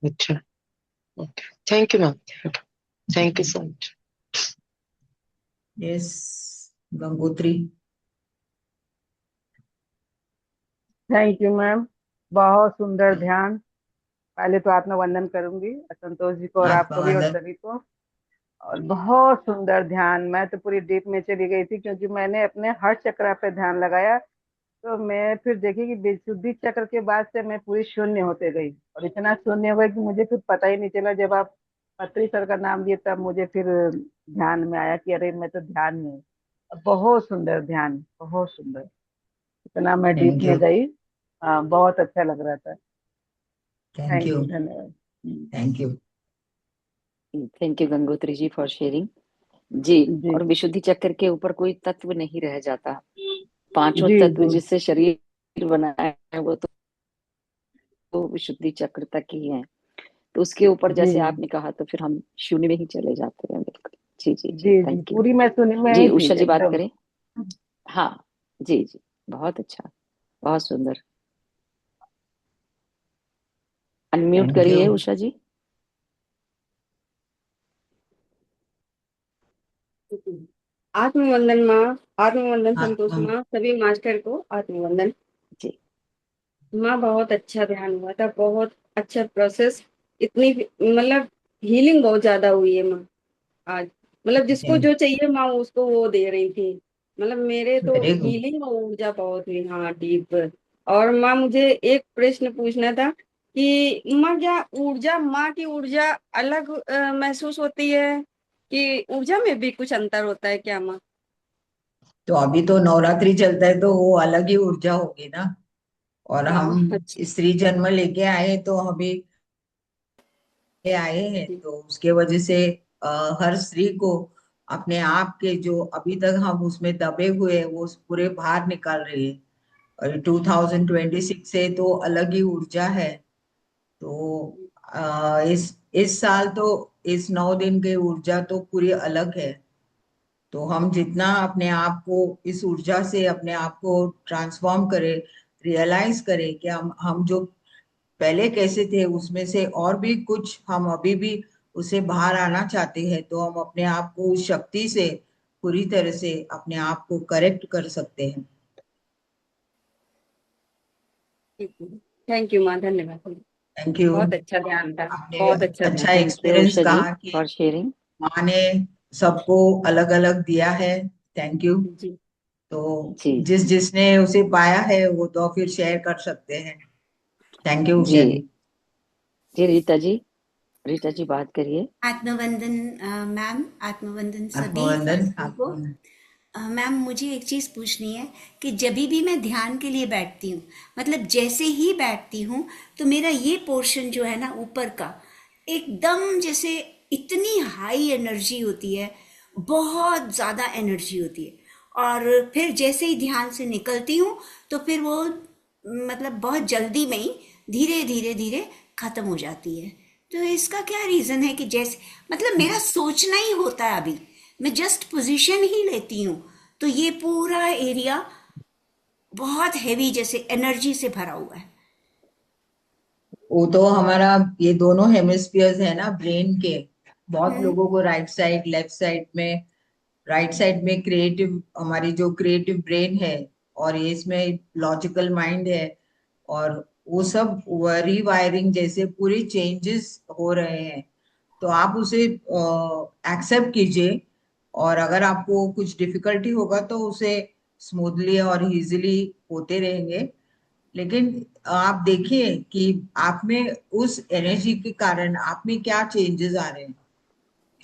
अच्छा, okay, thank you ma'am, thank you so much. Yes, Gangotri. Thank you ma'am. बहुत सुंदर ध्यान। पहले तो आत्मा वंदन करूंगी संतोष जी को और आत्मा आपको भी और वंदन। सभी को। और बहुत सुंदर ध्यान। मैं तो पूरी डीप में चली गई थी क्योंकि मैंने अपने हर चक्र पे ध्यान लगाया। तो मैं फिर देखी कि विशुद्धि चक्र के बाद से मैं पूरी शून्य होते गई और इतना शून्य हो गई कि मुझे फिर पता ही नहीं चला। जब आप पत्री सर का नाम लिए तब मुझे फिर ध्यान में आया कि अरे मैं तो ध्यान में हूँ। बहुत सुंदर ध्यान, बहुत सुंदर। इतना मैं डीप थैंक में यू। गई। हाँ, बहुत अच्छा लग रहा था। Thank thank you. यू, धन्यवाद। Thank you. Thank you Gangotri ji for sharing. जी। जी और विशुद्धि चक्र के ऊपर कोई तत्व नहीं रह जाता। पांचों जी तत्व जी जिससे शरीर बना है वो तो विशुद्धि चक्र तक ही है। तो उसके ऊपर जी जैसे आपने कहा तो फिर हम शून्य में ही चले जाते हैं। बिल्कुल। जी जी जी, जी जी, थैंक यू। पूरी मैं सुनी में जी ही थी उषा जी बात एकदम। करें। हाँ। जी जी, बहुत अच्छा, बहुत सुंदर। Unmute thank you. करिए उषा जी। आत्मवंदन माँ। आत्मवंदन संतोष आत्मा। माँ, सभी मास्टर को आत्मवंदन। जी माँ बहुत अच्छा ध्यान हुआ था, बहुत अच्छा प्रोसेस। इतनी मतलब हीलिंग बहुत ज्यादा हुई है माँ आज। मतलब जिसको थैंक। जो चाहिए माँ उसको वो दे रही थी। मतलब मेरे तो वेरी गुड। हीलिंग और ऊर्जा बहुत हुई हाँ, डीप। और माँ मुझे एक प्रश्न पूछना था कि माँ क्या ऊर्जा, माँ की ऊर्जा अलग महसूस होती है कि ऊर्जा में भी कुछ अंतर होता है क्या माँ? तो अभी तो नवरात्रि चलता है तो वो अलग ही ऊर्जा होगी ना। और हम हाँ अच्छा। स्त्री जन्म लेके आए तो अभी आए हैं, जी तो उसके वजह से हर स्त्री को अपने आप के जो अभी तक हम उसमें दबे हुए हैं वो पूरे बाहर निकाल रही है। और 2026 से तो अलग ही ऊर्जा है। तो इस साल तो इस 9 दिन की ऊर्जा तो पूरी अलग है। तो हम जितना अपने आप को इस ऊर्जा से अपने आप को ट्रांसफॉर्म करें, रियलाइज करें कि हम जो पहले कैसे थे उसमें से और भी कुछ हम अभी भी उसे बाहर आना चाहते हैं, तो हम अपने आप को उस शक्ति से पूरी तरह से अपने आप को करेक्ट कर सकते हैं। थैंक यू माँ, धन्यवाद। Thank you. बहुत अच्छा ध्यान था। आपने बहुत अच्छा अच्छा ध्यान। थैंक यू एक्सपीरियंस उषा जी कहा कि फॉर शेयरिंग। माँ ने सबको अलग अलग दिया है। Thank you. जी तो जी जिसने उसे पाया है वो तो फिर शेयर कर सकते हैं। थैंक यू जी उषा जी। जी। रीता जी, रीता जी बात करिए। आत्मवंदन मैम, आत्मवंदन सभी आत्मवंदन। मास्टर को। आत्मवंदन। मैम मुझे एक चीज़ पूछनी है कि जब भी मैं ध्यान के लिए बैठती हूँ, मतलब जैसे ही बैठती हूँ तो मेरा ये पोर्शन जो है ना ऊपर का, एकदम जैसे इतनी हाई एनर्जी होती है, बहुत ज़्यादा एनर्जी होती है। और फिर जैसे ही ध्यान से निकलती हूँ तो फिर वो मतलब बहुत जल्दी में ही धीरे धीरे धीरे ख़त्म हो जाती है। तो इसका क्या रीज़न है कि जैसे मतलब मेरा सोचना ही होता है, अभी मैं जस्ट पोजीशन ही लेती हूँ तो ये पूरा एरिया बहुत हैवी जैसे एनर्जी से भरा हुआ है। वो तो हमारा ये दोनों हेमिस्फीयर्स है ना ब्रेन के। बहुत हम्म। लोगों को राइट साइड, लेफ्ट साइड में। राइट साइड में क्रिएटिव, हमारी जो क्रिएटिव ब्रेन है, और ये इसमें लॉजिकल माइंड है। और वो सब रीवायरिंग जैसे पूरी चेंजेस हो रहे हैं। तो आप उसे एक्सेप्ट कीजिए और अगर आपको कुछ डिफिकल्टी होगा तो उसे स्मूथली और इजीली होते रहेंगे। लेकिन आप देखिए कि आप में उस एनर्जी के कारण आप में क्या चेंजेस आ रहे हैं,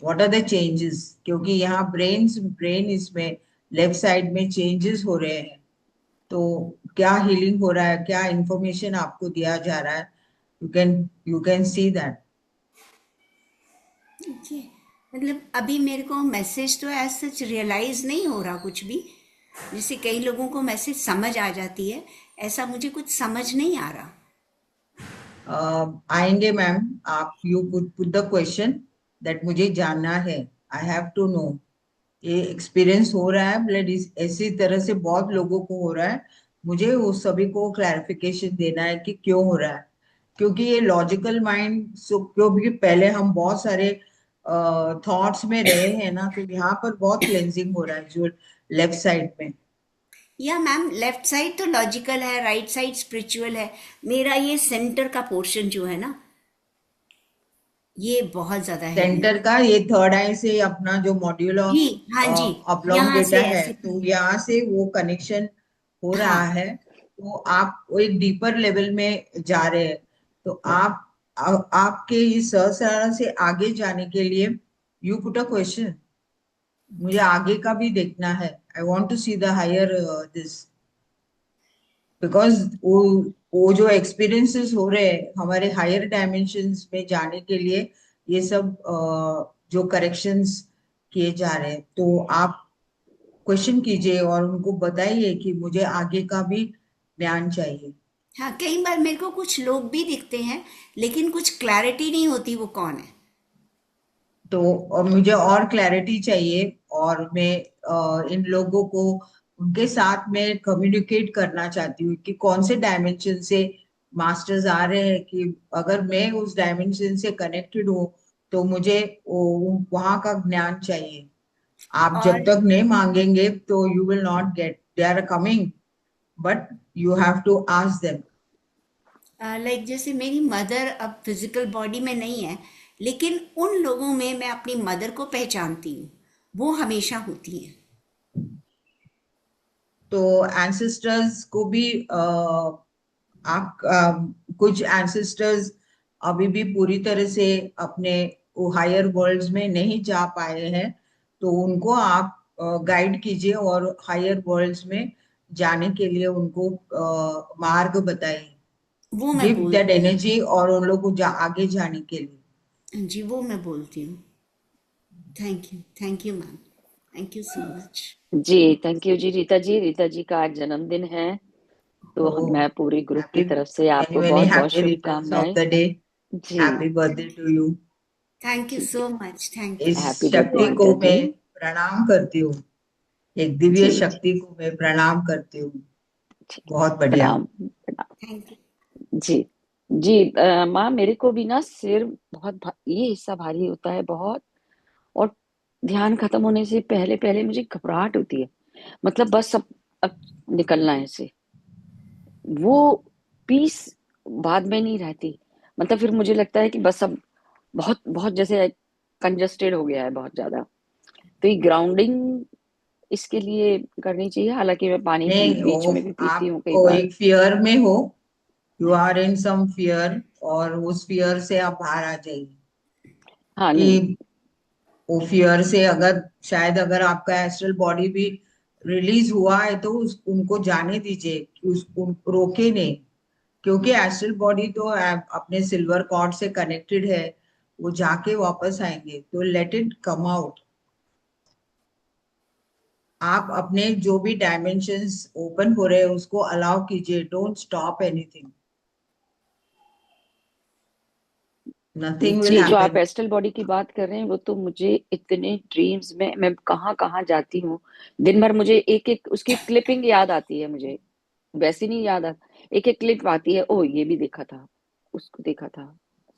व्हाट आर द चेंजेस, क्योंकि यहाँ ब्रेन इसमें लेफ्ट साइड में चेंजेस हो रहे हैं। तो क्या हीलिंग हो रहा है, क्या इंफॉर्मेशन आपको दिया जा रहा है, यू कैन सी दैट। जी, मतलब अभी मेरे को मैसेज तो एज सच रियलाइज नहीं हो रहा कुछ भी। जैसे कई लोगों को मैसेज समझ आ जाती है, ऐसा मुझे कुछ समझ नहीं आ रहा। आएंगे मैम, आप you put the question that मुझे जानना है, आई हैव टू नो। ये एक्सपीरियंस हो रहा है, ब्लड इस ऐसी तरह से बहुत लोगों को हो रहा है, मुझे उस सभी को क्लैरिफिकेशन देना है कि क्यों हो रहा है। क्योंकि ये लॉजिकल माइंड, क्योंकि पहले हम बहुत सारे थॉट्स में रहे हैं ना, तो यहाँ पर बहुत क्लेंजिंग हो रहा है जो लेफ्ट साइड में। या मैम, लेफ्ट साइड तो लॉजिकल है, राइट साइड स्पिरिचुअल है। मेरा ये सेंटर का पोर्शन जो है ना, ये बहुत ज्यादा हैवी। सेंटर का ये थर्ड आई से अपना जो मॉड्यूल जी, हाँ जी, यहाँ ऑब्लोंगेटा से है, ऐसे। तो यहाँ से वो कनेक्शन हो रहा हाँ। है। तो आप वो एक डीपर लेवल में जा रहे हैं। तो आपके इस सहस्रार से आगे जाने के लिए यू पुट अ क्वेश्चन, मुझे आगे का भी देखना है, I want to see the higher this, because वो जो एक्सपीरियंसेस हो रहे हैं हमारे हायर डायमेंशंस में जाने के लिए, ये सब जो करेक्शंस किए जा रहे हैं, तो आप क्वेश्चन कीजिए और उनको बताइए कि मुझे आगे का भी ज्ञान चाहिए। हाँ, कई बार मेरे को कुछ लोग भी दिखते हैं, लेकिन कुछ क्लैरिटी नहीं होती वो कौन है। तो मुझे और क्लैरिटी चाहिए, और मैं इन लोगों को उनके साथ में कम्युनिकेट करना चाहती हूँ कि कौन से डायमेंशन से मास्टर्स आ रहे हैं, कि अगर मैं उस डायमेंशन से कनेक्टेड हूँ तो मुझे वहां का ज्ञान चाहिए। आप जब और तक नहीं मांगेंगे तो you will not get, they are coming, but you have to ask them. Like जैसे मेरी मदर अब फिजिकल बॉडी में नहीं है, लेकिन उन लोगों में मैं अपनी मदर को पहचानती हूँ, वो हमेशा होती हैं। तो एंसेस्टर्स को भी आप कुछ एंसेस्टर्स अभी भी पूरी तरह से अपने हायर वर्ल्ड्स में नहीं जा पाए हैं, तो उनको आप गाइड कीजिए और हायर वर्ल्ड्स में जाने के लिए उनको मार्ग बताइए, वो मैं गिव दैट बोलती एनर्जी और उन लोग को आगे जाने के लिए। हूँ जी, वो मैं बोलती हूँ। Thank you ma'am, thank you so much. जी, थैंक यू जी। रीता जी का आज जन्मदिन है, तो तो मैं पूरी ग्रुप हैप्पी, की तरफ से मेनी आपको मेनी बहुत बहुत हैप्पी रिटर्न्स ऑफ शुभकामनाएं। द डे, जी happy birthday to you. Thank you जी, सो मच, थैंक इस यू। हैप्पी बर्थडे शक्ति को रीता जी। मैं प्रणाम करती हूँ, एक दिव्य जी जी शक्ति को मैं प्रणाम करती हूँ। जी, बहुत बढ़िया। प्रणाम प्रणाम। Thank you. जी जी, माँ मेरे को भी ना सिर बहुत ये हिस्सा भारी होता है बहुत, और ध्यान खत्म होने से पहले पहले मुझे घबराहट होती है, मतलब बस अब निकलना है इसे, वो पीस बाद में नहीं रहती। मतलब फिर मुझे लगता है कि बस अब बहुत बहुत जैसे कंजस्टेड हो गया है बहुत ज्यादा, तो ये ग्राउंडिंग इसके लिए करनी चाहिए। हालांकि मैं पानी नहीं, बीच वो में भी पीती आप हूँ कई बार। एक फियर में हो, you are in some fear, और उस फियर से आप बाहर आ जाइए। हाँ नहीं, कि वो फियर से अगर शायद अगर आपका एस्ट्रल बॉडी भी रिलीज हुआ है तो उनको जाने दीजिए, कि रोके नहीं, क्योंकि एस्ट्रल बॉडी तो अपने सिल्वर कॉर्ड से कनेक्टेड है, वो जाके वापस आएंगे, तो लेट इट कम आउट। आप अपने जो भी डायमेंशंस ओपन हो रहे हैं उसको अलाउ कीजिए, don't stop anything, nothing will जी जो आप हैपन। एस्ट्रल बॉडी की बात कर रहे हैं, वो तो मुझे इतने ड्रीम्स में मैं कहाँ कहाँ जाती हूँ, दिन भर मुझे एक एक उसकी क्लिपिंग याद आती है मुझे, वैसे नहीं याद आता, एक एक क्लिप आती है, ओ ये भी देखा था, उसको देखा था,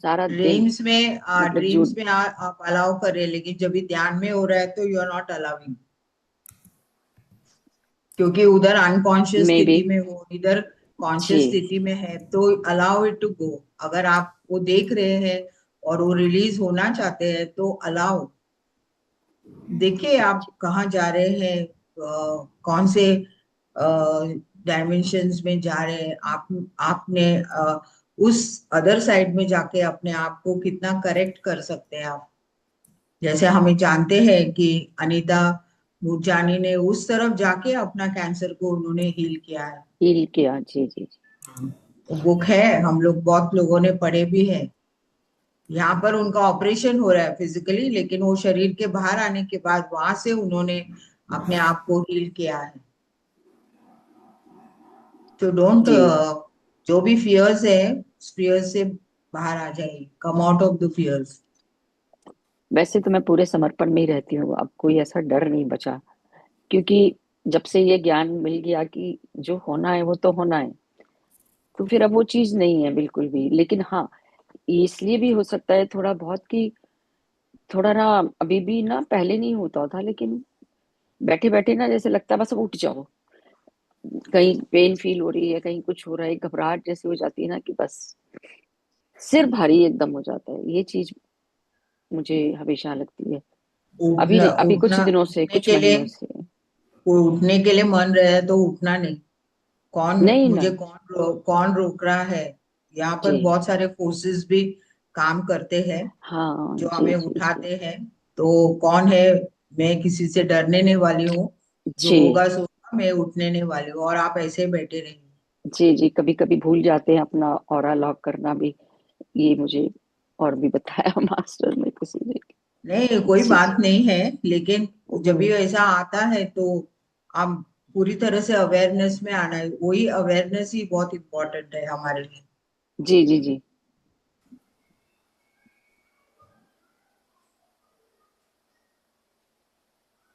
सारा दिन। मतलब जो ड्रीम्स में आप अलाउ कर रहे हैं, लेकिन जब भी ध्यान में हो रहा है तो यू आर नॉट अलाउिंग, क्योंकि उधर अनकॉन्शियस मे बी। स्थिति में हो, इधर कॉन्शियस जी स्थिति में है, तो अलाउ इट टू गो। अगर आप वो देख रहे हैं और वो रिलीज होना चाहते हैं तो अलाउ। देखिए आप कहाँ जा रहे हैं, कौन से डायमेंशंस में जा रहे हैं आप। आपने उस अदर साइड में जाके अपने आप को कितना करेक्ट कर सकते हैं आप। जैसे हमें जानते हैं कि अनीता मूरजानी ने उस तरफ जाके अपना कैंसर को उन्होंने हील किया है। हील किया, जी जी जी। बुक है, हम लोग बहुत लोगों ने पढ़े भी है। यहाँ पर उनका ऑपरेशन हो रहा है फिजिकली, लेकिन वो शरीर के बाहर आने के बाद वहां से उन्होंने अपने आप को हील किया है। तो डोंट, जी, जो भी फियर्स है फियर्स से बाहर आ जाइए, come out of the fears. वैसे तो मैं पूरे समर्पण में ही रहती हूँ, अब कोई ऐसा डर नहीं बचा, क्योंकि जब से ये ज्ञान मिल गया कि जो होना है वो तो होना है, तो फिर अब वो चीज नहीं है बिल्कुल भी। लेकिन हाँ, इसलिए भी हो सकता है थोड़ा बहुत कि थोड़ा ना, अभी भी ना, पहले नहीं होता था, लेकिन बैठे बैठे ना जैसे लगता है बस अब उठ जाओ, कहीं पेन फील हो रही है, कहीं कुछ हो रहा है, घबराहट जैसी हो जाती है ना, कि बस सिर भारी एकदम हो जाता है। ये चीज मुझे हमेशा लगती है, अभी उठना नहीं, अभी कुछ उठना दिनों से, उठने कुछ के लिए, महीनों से। कोई उठने के लिए मन रहा है तो उठना नहीं। नहीं ना। मुझे कौन रोक रहा है। यहाँ पर जी, बहुत सारे फोर्सेस भी काम करते हैं हाँ, जो जी हमें जी जी उठाते हैं। तो कौन है, मैं किसी से डरने नहीं वाली हूँ। जो जी होगा सो होगा, मैं उठने नहीं वाली हूँ और आप ऐसे ही बैठे रहिए। जी जी। कभी कभी भूल जाते हैं अपना ऑरा लॉक करना भी, ये मुझे और भी बताया मास्टर ने किसी ने। नहीं कोई जी बात जी। नहीं है, लेकिन जब भी हम्म, ऐसा आता है तो आप पूरी तरह से अवेयरनेस में आना है। वही अवेयरनेस ही बहुत इंपॉर्टेंट है हमारे लिए। जी जी जी।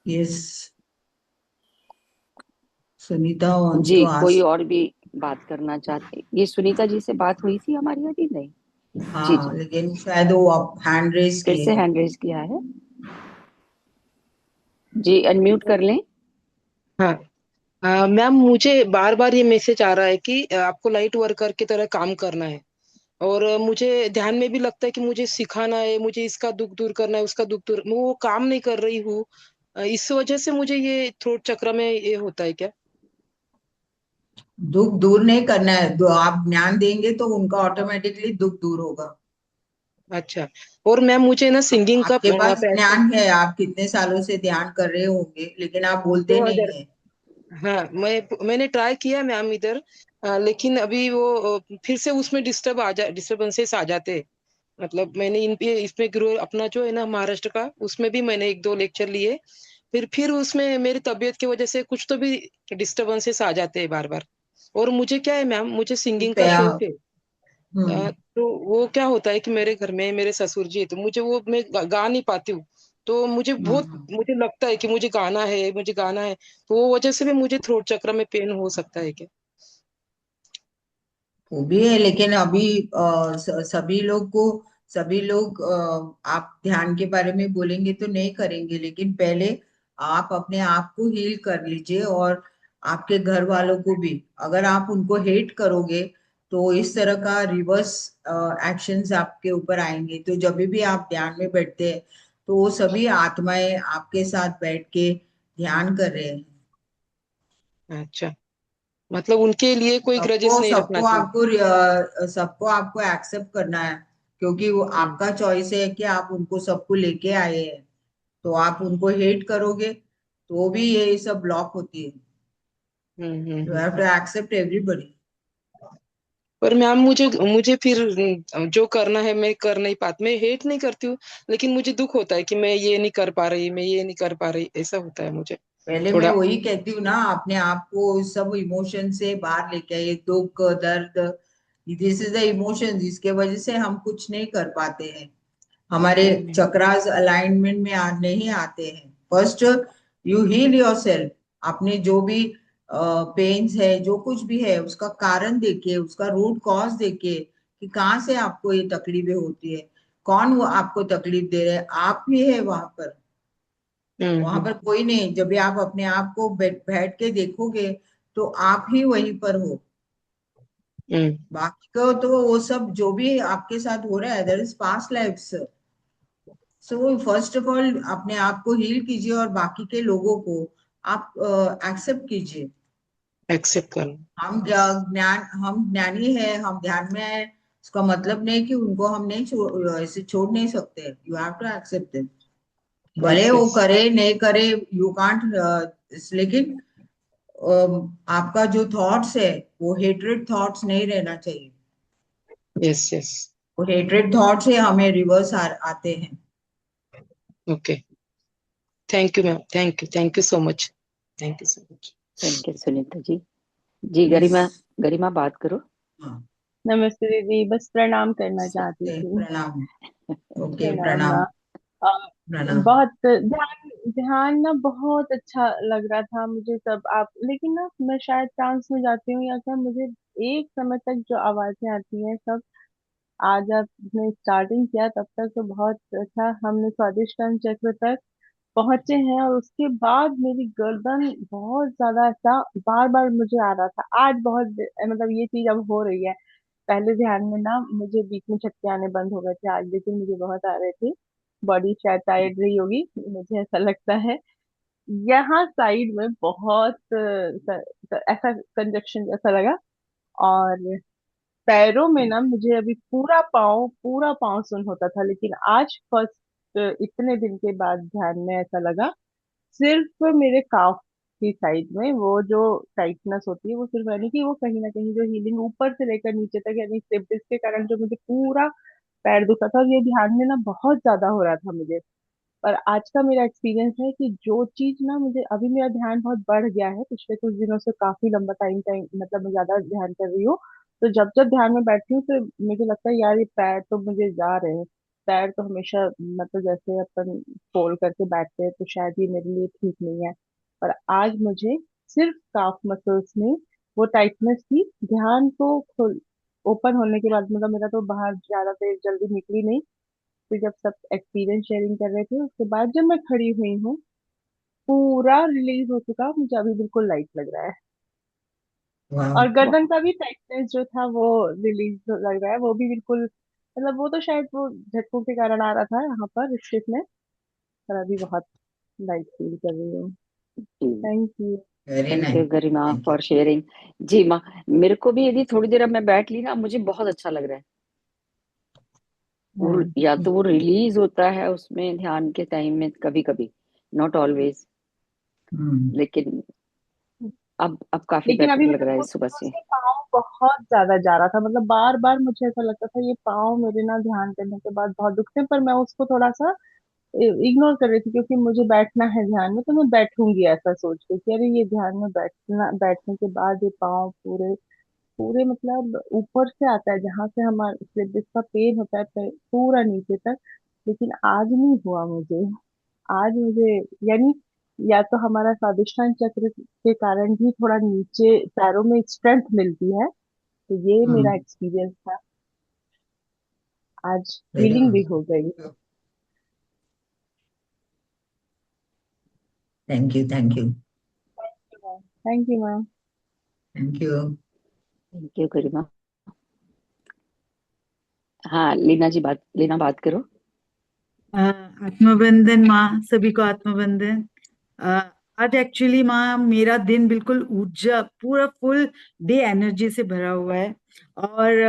यस, सुनीता वांट्स जी, टू कोई आस्क। और भी बात करना चाहते? ये सुनीता जी से बात हुई थी हमारी अभी? नहीं। जी हाँ, जी। लेकिन शायद वो आप हैंड रेस फिर किए से हैं। हैंड रेज किया है। जी, अनम्यूट कर लें। हाँ। मैम, मुझे बार बार ये मैसेज आ रहा है कि आपको लाइट वर्कर की तरह काम करना है। और मुझे ध्यान में भी लगता है कि मुझे सिखाना है, मुझे इसका दुख दूर करना है, उसका दुख दूर, मैं वो काम नहीं कर रही हूँ। इस वजह से मुझे ये थ्रोट चक्र में ये होता है क्या? दुख दूर नहीं करना है, आप ज्ञान देंगे तो उनका ऑटोमेटिकली दुख दूर होगा। अच्छा। और मैम, मुझे ना सिंगिंग का आपके पास पैशन। ज्ञान है, आप कितने सालों से ध्यान कर रहे होंगे, लेकिन आप बोलते दो नहीं हजार है। हाँ, मैंने ट्राई किया मैम इधर। लेकिन अभी वो फिर से उसमें डिस्टर्बेंसेस आ जाते हैं। मतलब मैंने इन पे इसमें ग्रो अपना जो है ना महाराष्ट्र का, उसमें भी मैंने एक दो लेक्चर लिए। फिर उसमें मेरी तबीयत की वजह से कुछ तो भी डिस्टरबेंसेस आ जाते हैं बार बार। और मुझे क्या है मैम, मुझे सिंगिंग का शौक है। हम्म। तो वो क्या होता है कि मेरे घर में मेरे ससुर जी है, तो मुझे वो मैं गा नहीं पाती हूँ। तो हम्म। मुझे लगता है कि मुझे गाना है, मुझे गाना है। तो वो वजह से भी मुझे थ्रोट चक्र में पेन हो सकता है क्या? वो भी है, लेकिन अभी सभी लोग आप ध्यान के बारे में बोलेंगे तो नहीं करेंगे, लेकिन पहले आप अपने आप को हील कर लीजिए और आपके घर वालों को भी। अगर आप उनको हेट करोगे तो इस तरह का रिवर्स एक्शंस आपके ऊपर आएंगे। तो जब भी आप ध्यान में बैठते हैं तो वो सभी आत्माएं आपके साथ बैठ के ध्यान कर रहे हैं। अच्छा। मतलब उनके लिए कोई सबको ग्रजेस नहीं रखना सबको चाहिए। आपको सबको आपको एक्सेप्ट करना है, क्योंकि वो हम्म आपका चॉइस है कि आप उनको सबको लेके आए हैं। तो आप उनको हेट करोगे तो भी ये सब ब्लॉक होती है। Hmm hmm you hmm have hmm. To accept everybody. पर मैम, मुझे फिर जो करना है मैं कर नहीं पाती। मैं हेट नहीं करती हूँ, लेकिन मुझे दुख होता है कि मैं ये नहीं कर पा रही, मैं ये नहीं कर पा रही, ऐसा होता है मुझे पहले मैं थोड़ा। वही कहती हूँ ना, अपने आप को इस सब इमोशन से बाहर लेके आइए। दुख, दर्द, दिस इज द इमोशंस, इसके वजह से हम कुछ नहीं कर पाते हैं। हमारे हम्म चक्रास अलाइनमेंट में नहीं आते हैं। First you heal yourself. अपने जो भी पेन्स है, जो कुछ भी है, उसका कारण देखिए, उसका रूट कॉज देखिए कि कहाँ से आपको ये तकलीफें होती है। कौन वो आपको तकलीफ दे रहे हैं? आप ही है वहां पर। वहां हम्म पर कोई नहीं। जब भी आप अपने आप को बैठ के देखोगे तो आप ही वहीं पर हो। हम्म बाकी को तो वो सब जो भी आपके साथ हो रहा है, that is past life. So first of all अपने आप को हील कीजिए और बाकी के लोगों को आप एक्सेप्ट कीजिए। एक्सेप्ट करना। हम ज्ञानी है, हम ध्यान में है, उसका मतलब नहीं कि उनको हम नहीं ऐसे छोड़ नहीं सकते। You have to accept it, भले यस वो यस करे नहीं करे, यू कांट। लेकिन आपका जो थॉट्स है वो हेट्रेड थॉट्स नहीं रहना चाहिए। Yes yes. वो हेट्रेड थॉट्स से हमें रिवर्स आते हैं। Okay, thank you ma'am, thank you so much, thank you so much. Thank you Sunita ji. जी Yes. गरिमा बात करो। हाँ, नमस्ते दीदी, बस प्रणाम करना चाहती थी। प्रणाम। ओके, प्रणाम प्रणाम। माँ। अ, प्रणाम। बहुत ध्यान ध्यान ना बहुत अच्छा लग रहा था मुझे सब आप, लेकिन ना मैं शायद ट्रांस में जाती हूँ या क्या, मुझे एक समय तक जो आवाजें आती हैं सब, आज आपने स्टार्टिंग किया तब तक तो बहुत अच्छा, हमने स्वादिष्टान चक्र तक पहुंचे हैं और उसके बाद मेरी गर्दन बहुत ज्यादा ऐसा बार बार मुझे आ रहा था। आज बहुत मतलब ये चीज अब हो रही है। पहले ध्यान में ना मुझे बीच में झटके आने बंद हो गए थे, आज लेकिन मुझे बहुत आ रहे थे। बॉडी शायद टायर्ड रही होगी, मुझे ऐसा लगता है। यहाँ साइड में बहुत ऐसा कंजक्शन जैसा लगा। और पैरों में ना मुझे अभी पूरा पाँव सुन होता था, लेकिन आज फर्स्ट इतने दिन के बाद ध्यान में ऐसा लगा। सिर्फ मेरे काफ की साइड में वो जो टाइटनेस होती है वो सिर्फ, यानी कि वो कहीं ना कहीं जो हीलिंग ऊपर से लेकर नीचे तक, यानी स्लिप डिस्क के कारण जो मुझे पूरा पैर दुखा था, और ये ध्यान में ना बहुत ज्यादा हो रहा था मुझे। पर आज का मेरा एक्सपीरियंस है कि जो चीज ना मुझे अभी, मेरा ध्यान बहुत बढ़ गया है पिछले कुछ दिनों से, काफी लंबा टाइम टाइम मतलब मैं ज्यादा ध्यान कर रही हूँ। तो जब जब ध्यान में बैठती हूँ तो मुझे लगता है यार ये पैर तो मुझे जा रहे हैं। पैर तो हमेशा मतलब जैसे अपन फोल्ड करके बैठते हैं, तो शायद ये मेरे लिए ठीक नहीं है। पर आज मुझे सिर्फ काफ मसल्स में वो टाइटनेस थी। ध्यान को ओपन होने के बाद, मतलब मेरा तो बाहर ज्यादा देर जल्दी निकली नहीं। फिर जब सब एक्सपीरियंस शेयरिंग कर रहे थे उसके बाद जब मैं खड़ी हुई हूँ, पूरा रिलीज हो चुका, मुझे अभी बिल्कुल लाइट लग रहा है। वाह। और गर्दन का भी टाइटनेस जो था वो रिलीज लग रहा है, वो भी बिल्कुल, मतलब वो तो शायद वो झटकों के कारण आ रहा था यहाँ पर स्टिफ में। पर अभी बहुत लाइट फील कर रही हूँ। जी thank you. Very thank you nice. Garima thank you. For sharing. जी माँ, मेरे को भी यदि थोड़ी देर अब मैं बैठ ली ना, मुझे बहुत अच्छा लग रहा है। वो या तो वो रिलीज होता है उसमें ध्यान के टाइम में कभी कभी, नॉट ऑलवेज, हम्म। लेकिन अब काफी लेकिन अभी बेटर लग मतलब रहा है कुछ सुबह दिनों से। से पाँव बहुत ज्यादा जा रहा था, मतलब बार बार मुझे ऐसा लगता था ये पाँव मेरे ना ध्यान करने के बाद बहुत दुखते हैं, पर मैं उसको थोड़ा सा इग्नोर कर रही थी क्योंकि मुझे बैठना है ध्यान में, तो मैं बैठूंगी ऐसा सोच के कि अरे ये ध्यान में बैठने के बाद ये पाँव पूरे पूरे मतलब ऊपर से आता है जहां से हमारे स्लिप डिस्क का पेन होता है पूरा नीचे तक। लेकिन आज नहीं हुआ मुझे। आज मुझे, यानी या तो हमारा स्वादिष्टान चक्र के कारण भी थोड़ा नीचे पैरों में स्ट्रेंथ मिलती है, तो ये मेरा हम्म। एक्सपीरियंस था। आज वेरी हीलिंग भी गुड। हो गई। Thank you. Thank you. Thank you ma'am. Thank you. Thank you Garima. हाँ लीना बात करो। आत्मबंधन माँ, सभी को आत्मबंधन। अ, आज एक्चुअली माँ मेरा दिन बिल्कुल ऊर्जा, पूरा फुल डे एनर्जी से भरा हुआ है। और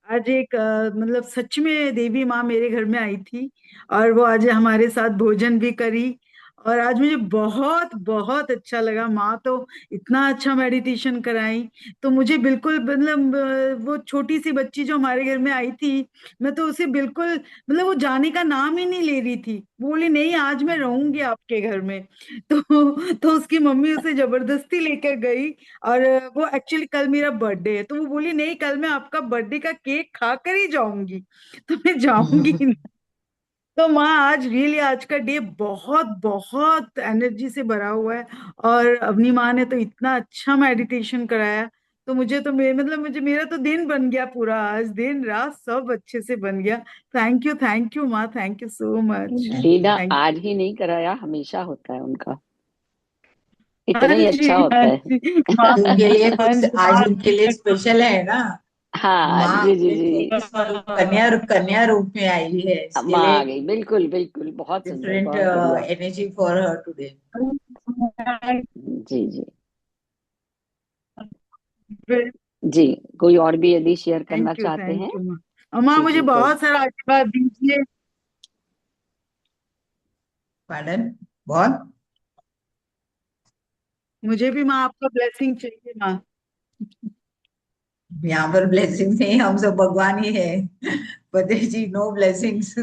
आज एक मतलब सच में देवी माँ मेरे घर में आई थी और वो आज हमारे साथ भोजन भी करी। और आज मुझे बहुत बहुत अच्छा लगा। माँ तो इतना अच्छा मेडिटेशन कराई, तो मुझे बिल्कुल मतलब वो छोटी सी बच्ची जो हमारे घर में आई थी, मैं तो उसे बिल्कुल मतलब वो जाने का नाम ही नहीं ले रही थी। वो बोली नहीं आज मैं रहूंगी आपके घर में। तो उसकी मम्मी उसे जबरदस्ती लेकर गई। और वो एक्चुअली कल मेरा बर्थडे है, तो वो बोली नहीं कल मैं आपका बर्थडे का केक खा कर ही जाऊंगी। तो मैं जाऊंगी नहीं। तो माँ आज रियली आज का डे बहुत बहुत एनर्जी से भरा हुआ है। और अपनी माँ ने तो इतना अच्छा मेडिटेशन कराया, तो मुझे तो मतलब मुझे मेरा तो दिन बन गया पूरा, आज दिन रात सब अच्छे से बन गया। थैंक यू माँ, thank you so much. Leena thank आज ही नहीं कराया, हमेशा होता है उनका, हाँ इतना ही जी अच्छा हाँ होता है। जी माँ। उनके लिए हाँ कुछ जी आज माँ। उनके लिए स्पेशल है ना। हाँ माँ जी जी अपने जी, 23 स्वरूप कन्या रूप में आई है, इसके माँ लिए आ गई, बिल्कुल बिल्कुल, बहुत सुंदर, डिफरेंट बहुत बढ़िया। Energy for her today. जी जी जी, कोई और भी यदि शेयर करना थैंक यू चाहते हैं? माँ। और माँ जी मुझे जी, कोई बहुत सारा आशीर्वाद दीजिए। पार्डन, बहुत मुझे भी माँ आपका ब्लेसिंग चाहिए माँ। यहाँ पर ब्लेसिंग नहीं, हम सब भगवान ही है। फतेह जी, नो ब्लेसिंग्स,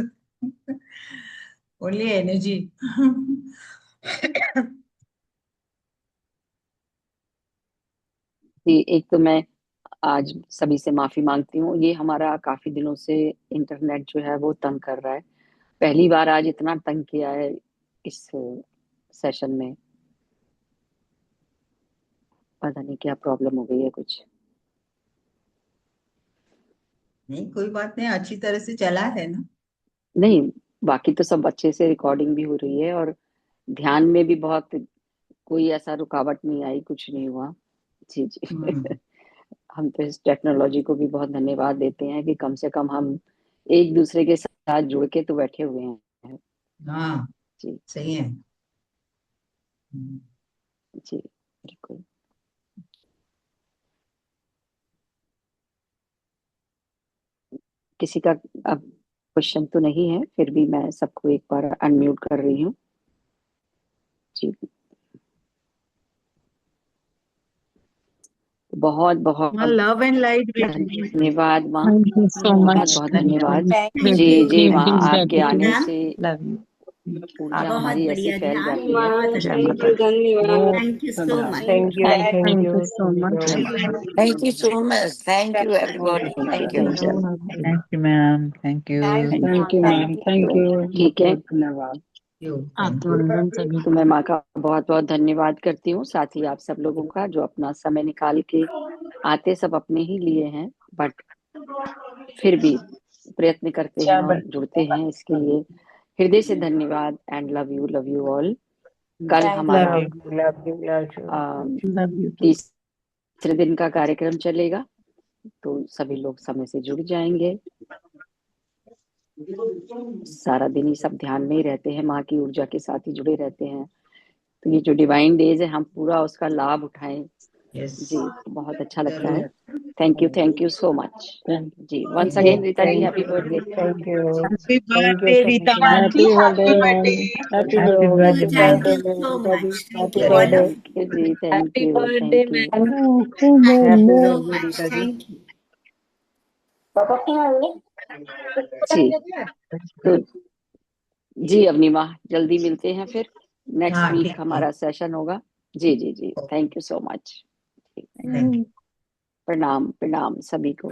ओनली एनर्जी। जी, एक तो मैं आज सभी से माफी मांगती हूँ, ये हमारा काफी दिनों से इंटरनेट जो है वो तंग कर रहा है। पहली बार आज इतना तंग किया है इस सेशन में, पता नहीं क्या प्रॉब्लम हो गई है कुछ। नहीं, कोई बात नहीं, अच्छी तरह से चला है ना। नहीं, बाकी तो सब अच्छे से रिकॉर्डिंग भी हो रही है और ध्यान में भी बहुत, कोई ऐसा रुकावट नहीं आई, कुछ नहीं हुआ। जी जी। हम तो इस टेक्नोलॉजी को भी बहुत धन्यवाद देते हैं कि कम से कम हम एक दूसरे के साथ जुड़ के तो बैठे हुए हैं। हाँ, जी सही है। जी, बिल्कुल। किसी का अब क्वेश्चन तो नहीं है, फिर भी मैं सबको एक बार अनम्यूट कर रही हूँ। जी, बहुत बहुत माँ लव एंड लाइट धन्यवाद माँ, Thank you so बहुत much. बहुत Thank धन्यवाद। you. थैंक जी यू जी Deep, माँ, deep आपके आने gratitude. मैम, से Love you. ऊर्जा बहुत हमारी ऐसी बढ़िया फैल ध्यान। जाती है। जय थैंक माता यू, दी। धन्यवाद। Thank you so much. Thank you so much. Thank you so much. Thank you, everybody. Thank you. Thank you, ma'am. Thank you. Thank you, ma'am. Thank you. ठीक है, आपके वंदन सभी तो मैं माँ का बहुत बहुत धन्यवाद करती हूँ, साथ ही आप सब लोगों का जो अपना समय निकाल के आते सब अपने ही लिए हैं, बट फिर भी प्रयत्न करते हैं और जुड़ते हैं, इसके लिए हृदय से धन्यवाद। And love you all. कल हमारा लव यू टू. तीसरे दिन का कार्यक्रम चलेगा, तो सभी लोग समय से जुड़ जाएंगे। सारा दिन ही सब ध्यान में ही रहते हैं, माँ की ऊर्जा के साथ ही जुड़े रहते हैं, तो ये जो डिवाइन डेज है हम पूरा उसका लाभ उठाएं। जी, बहुत अच्छा लगता है। Thank you so much. जी, once again Rita ji, happy birthday. Happy birthday Rita aunty. Happy birthday, thank ma'am. You so much. Thank you बोलो। थैंक यू जी, thank happy you, birthday thank you. Thank you so much. Thank you. जी, तो जी अवनीमा, जल्दी मिलते हैं फिर, नेक्स्ट हाँ, वीक ठीक है। हमारा सेशन होगा। जी जी जी, thank you so much. Thank you. प्रणाम प्रणाम सभी को।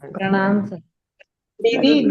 प्रणाम सर। दीदी